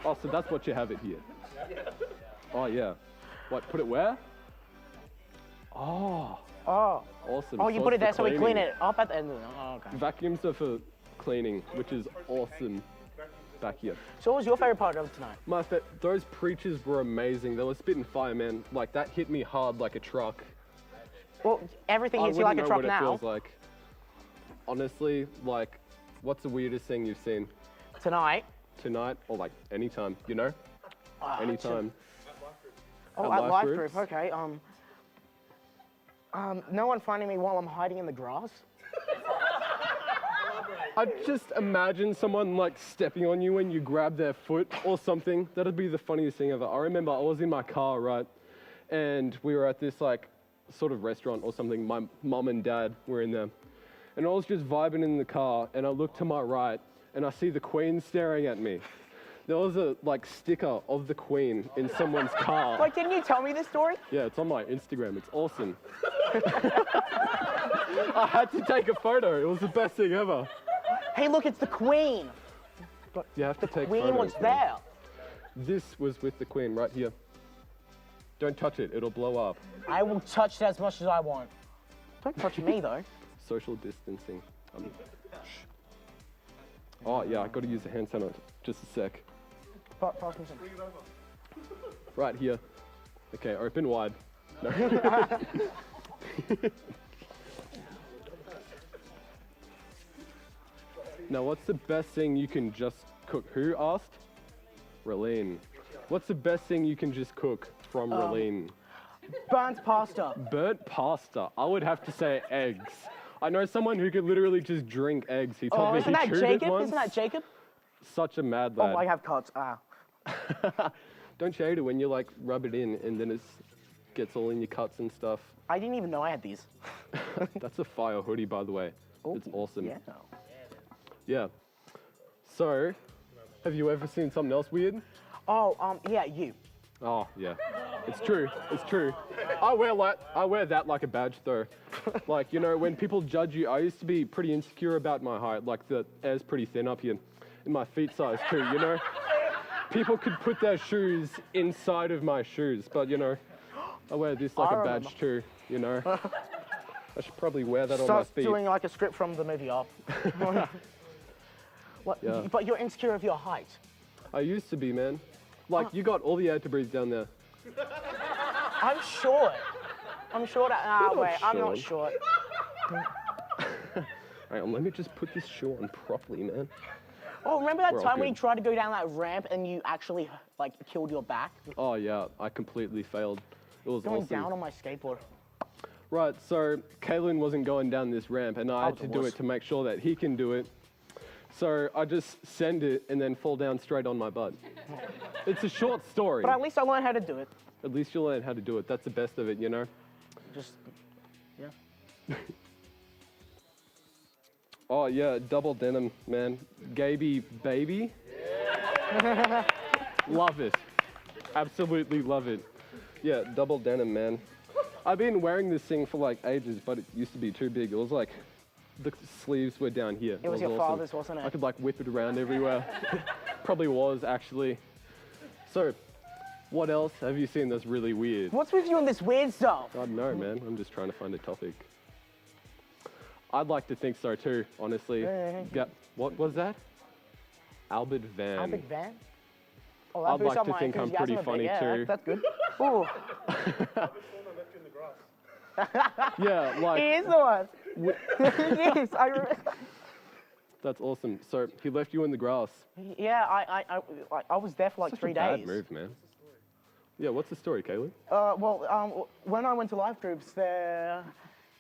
Oh, so that's what you have it here. Oh, yeah. What, put it where? Oh, Oh. awesome. Oh, you So put it's it there for so we clean cleaning. it up at the end of the night. Oh, okay. Vacuums are for cleaning, which is awesome back here. So what was your favourite part of tonight? Those preachers were amazing. They were spitting fire, man. Like, that hit me hard like a truck. Well, everything I hits you like a wouldn't know truck what now. it feels like. Honestly, like, what's the weirdest thing you've seen Tonight. tonight or like anytime? You know, anytime. Oh, At at life life groups? group. Okay. No one finding me while I'm hiding in the grass. I just imagine someone like stepping on you when you grab their foot or something. That'd be the funniest thing ever. I remember I was in my car, right? And we were at this like sort of restaurant or something. My mom and dad were in there. And I was just vibing in the car and I look to my right and I see the Queen staring at me. There was a like sticker of the Queen in someone's car. Like, didn't you tell me this story? Yeah, it's on my Instagram. It's awesome. I had to take a photo. It was the best thing ever. Hey, look, it's the Queen. You have to take Queen photos. was man. there. This was with the Queen right here. Don't touch it, it'll blow up. I will touch it as much as I want. Don't touch me, though. Social distancing. Oh yeah, I gotta use the hand sanitizer. Just a sec. Pass me some. Right here. Okay, open wide. No. Now, what's the best thing you can just cook? Who asked? Raleen. What's the best thing you can just cook from Raleen? Burnt pasta. Burnt pasta. I would have to say eggs. I know someone who could literally just drink eggs. He told me Isn't he that chewed Jacob? it once. Isn't that Jacob? Such a mad lad. Oh, I have cuts. Don't you hate it when you like rub it in and then it gets all in your cuts and stuff? I didn't even know I had these. That's a fire hoodie, by the way. Oh, it's awesome. Yeah. Yeah. So, have you ever seen something else weird? Oh, yeah, you. Oh, yeah. It's true. It's true. I wear that like a badge, though. Like, you know, when people judge you, I used to be pretty insecure about my height. Like, the air's pretty thin up here. And my feet size, too, you know? People could put their shoes inside of my shoes, but, you know, I wear this like a badge, too, you know? I should probably wear that on my feet. Doing like a script from the movie Up. What? Yeah. But you're insecure of your height. I used to be, man. Like, you got all the air to breathe down there. I'm short. I'm short. Wait, I'm not short. Hang on, let me just put this shoe on properly, man. Oh, remember that We're all time when you good. tried to go down that ramp and you actually like killed your back? Oh, yeah, I completely failed. It was Going awesome. down on my skateboard. Right, so Kaylin wasn't going down this ramp, and I had was to a do wuss. it to make sure that he can do it. So I just send it and then fall down straight on my butt. It's a short story. But at least I learned how to do it. At least you learn how to do it. That's the best of it, you know? Just, yeah. Oh, yeah, double denim, man. Gaby baby. Love it. Absolutely love it. Yeah, double denim, man. I've been wearing this thing for like ages, but it used to be too big. It was like, the sleeves were down here. It was your awesome. father's, wasn't it? I could like whip it around everywhere. Probably was, actually. So, what else have you seen that's really weird? What's with you and this weird stuff? I don't know, man. I'm just trying to find a topic. I'd like to think so too, honestly. Yeah. What was that? Albert Van. Albert Van? Oh, I'd like to think I'm pretty funny too. That's good. Ooh. Yeah, like. He is the one. He is. I remember. That's awesome. So he left you in the grass. Yeah, I was there for like Such 3 a days. bad move, man. Yeah, what's the story, Kaylee? When I went to live groups,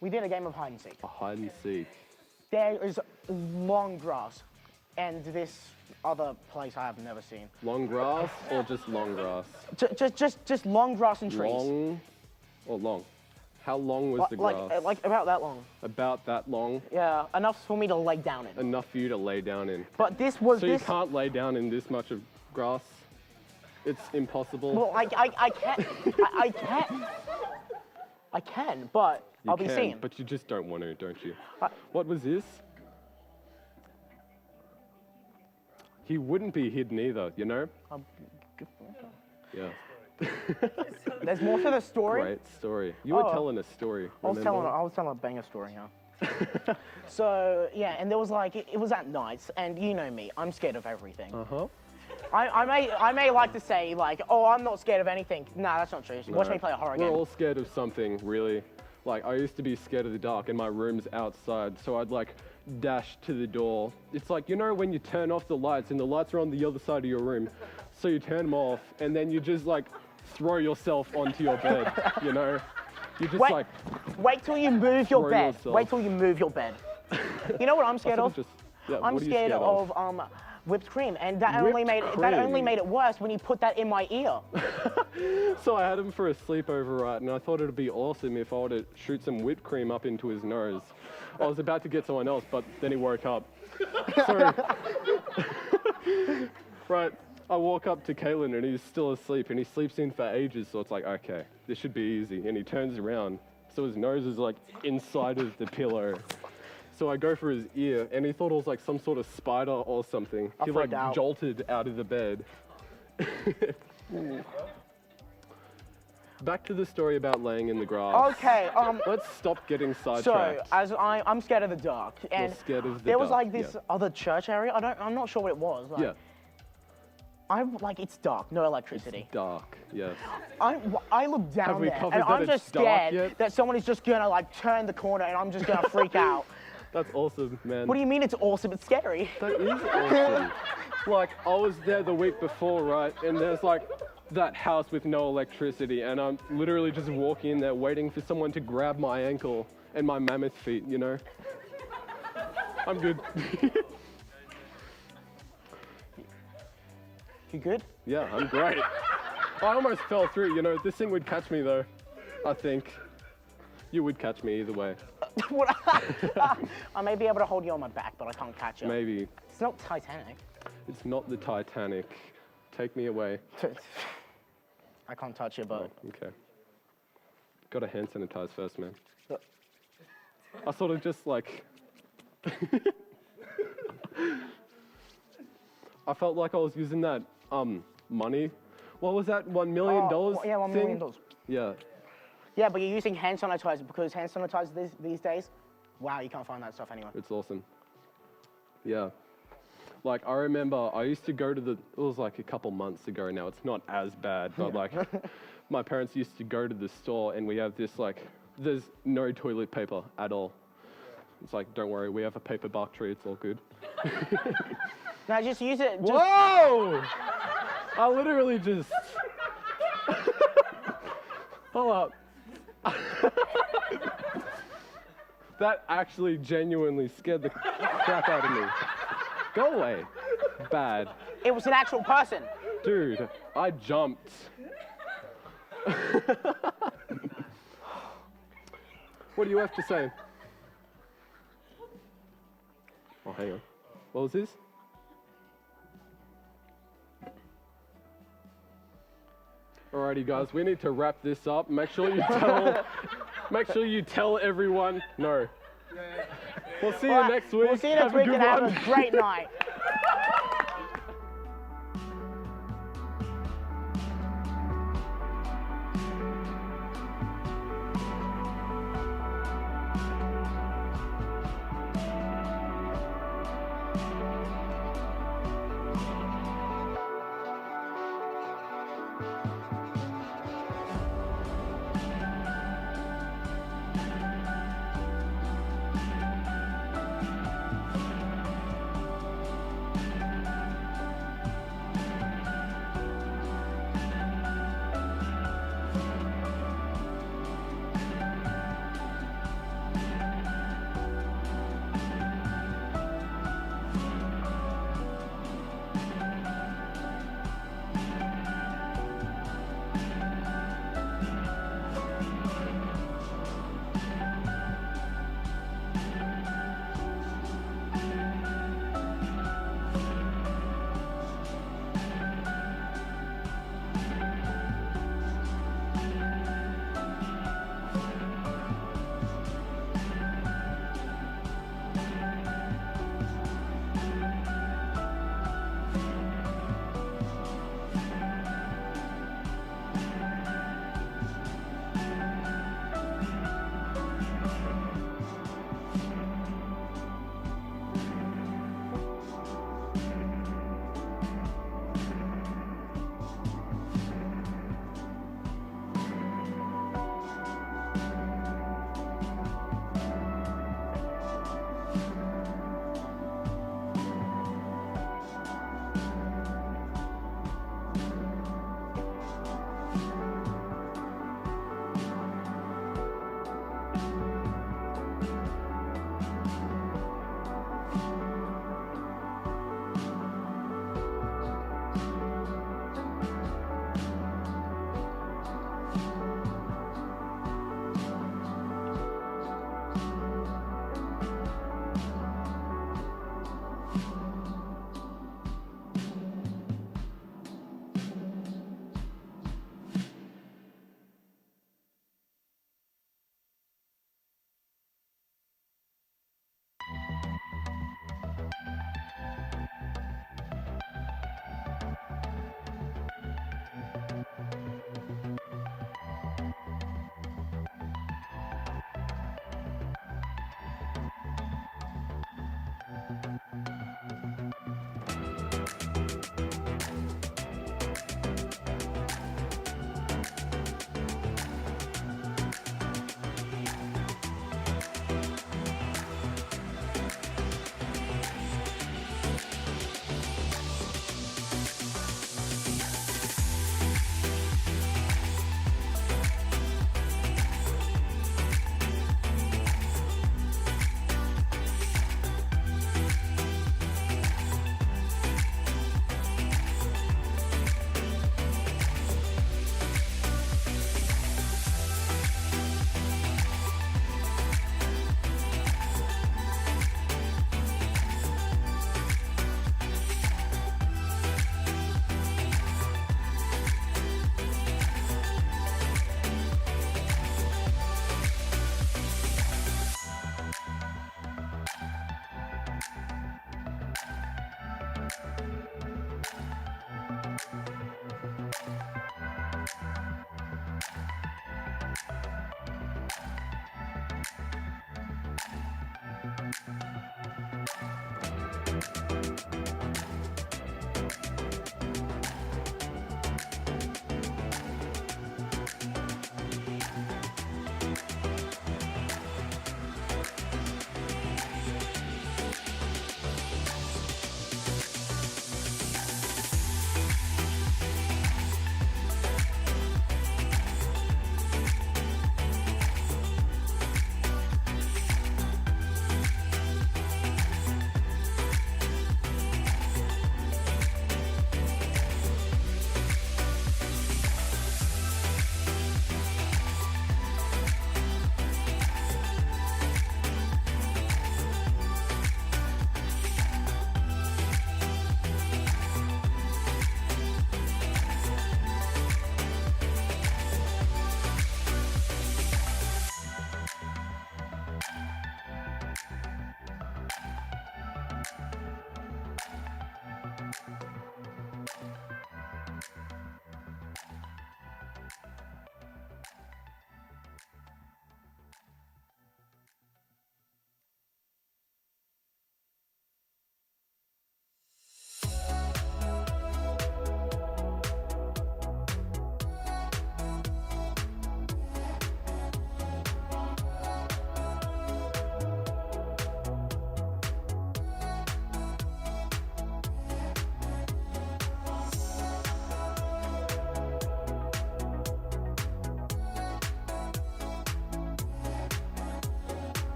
we did a game of hide and seek. A hide and seek. There is long grass, and this other place I have never seen. Long grass or just long grass? Just long grass and trees. Long or long? How long was the grass? Like about that long. About that long? Yeah, enough for me to lay down in. Enough for you to lay down in. But this was So this. you can't lay down in this much of grass? It's impossible? Well, I can't. I can, but You I'll be can, seeing. but you just don't want to, don't you? What was this? He wouldn't be hidden either, you know? Yeah. There's more to the story. Great story. You were Oh. telling a story. I was remember? telling a banger story, huh? So yeah, and there was like it was at nights, and you know me, I'm scared of everything. Uh-huh. I may like to say like, oh, I'm not scared of anything. Nah, that's not true. Watch No. me play a horror We're game. all scared of something, really. Like, I used to be scared of the dark, and my room's outside, so I'd like dash to the door. It's like, you know, when you turn off the lights, and the lights are on the other side of your room, so you turn them off, and then you just like throw yourself onto your bed, you know? You just like. Wait till you move your throw bed. yourself. Wait till you move your bed. You know what I'm scared of? Yeah, I'm what are you scared of whipped cream, and that only made it worse when you put that in my ear. So I had him for a sleepover, right? And I thought it'd be awesome if I were to shoot some whipped cream up into his nose. I was about to get someone else, but then he woke up. So, right, I walk up to Kaylin and he's still asleep, and he sleeps in for ages. So it's like, okay, this should be easy. And he turns around, so his nose is like inside of the pillow. So I go for his ear, and he thought it was like some sort of spider or something. He like freaked out. jolted out of the bed. Back to the story about laying in the grass. Okay, Let's stop getting so sidetracked. as I'm scared of the dark, and scared of the there was dark, like this yeah. other church area. I'm not sure what it was. Like, Yeah, I'm like, it's dark, no electricity. dark, yes. I look Have down we there, covered and that I'm it's just dark scared yet? that someone is just gonna like turn the corner, and I'm just gonna freak out. That's awesome, man. What do you mean it's awesome? It's scary. That is awesome. Like, I was there the week before, right? And there's like that house with no electricity, and I'm literally just walking in there waiting for someone to grab my ankle and my mammoth feet, you know? I'm good. You good? Yeah, I'm great. I almost fell through, you know? This thing would catch me though, I think. You would catch me either way. What? I may be able to hold you on my back, but I can't catch you. Maybe. It's not Titanic. It's not the Titanic. Take me away. I can't touch your boat. Okay. Gotta hand sanitize first, man. I sort of just like... I felt like I was using that money. What was that? $1 million Yeah, $1 million. thing? Yeah. Yeah, but you're using hand sanitizer because hand sanitizer these days, wow, you can't find that stuff anywhere. It's awesome. Yeah. Like, I remember I used to go to it was like a couple months ago now. It's not as bad, but like, my parents used to go to the store and we have this like, there's no toilet paper at all. It's like, don't worry, we have a paper bark tree, it's all good. No, just use it. Just, Whoa! I literally just... Hold up. That actually genuinely scared the crap out of me. Go away. Bad. It was an actual person. Dude, I jumped. What do you have to say? Oh, hang on. What was this? Alrighty, guys, we need to wrap this up. Make sure you tell everyone. No. We'll see you next week. We'll see you next Have a week good and have one. a great night.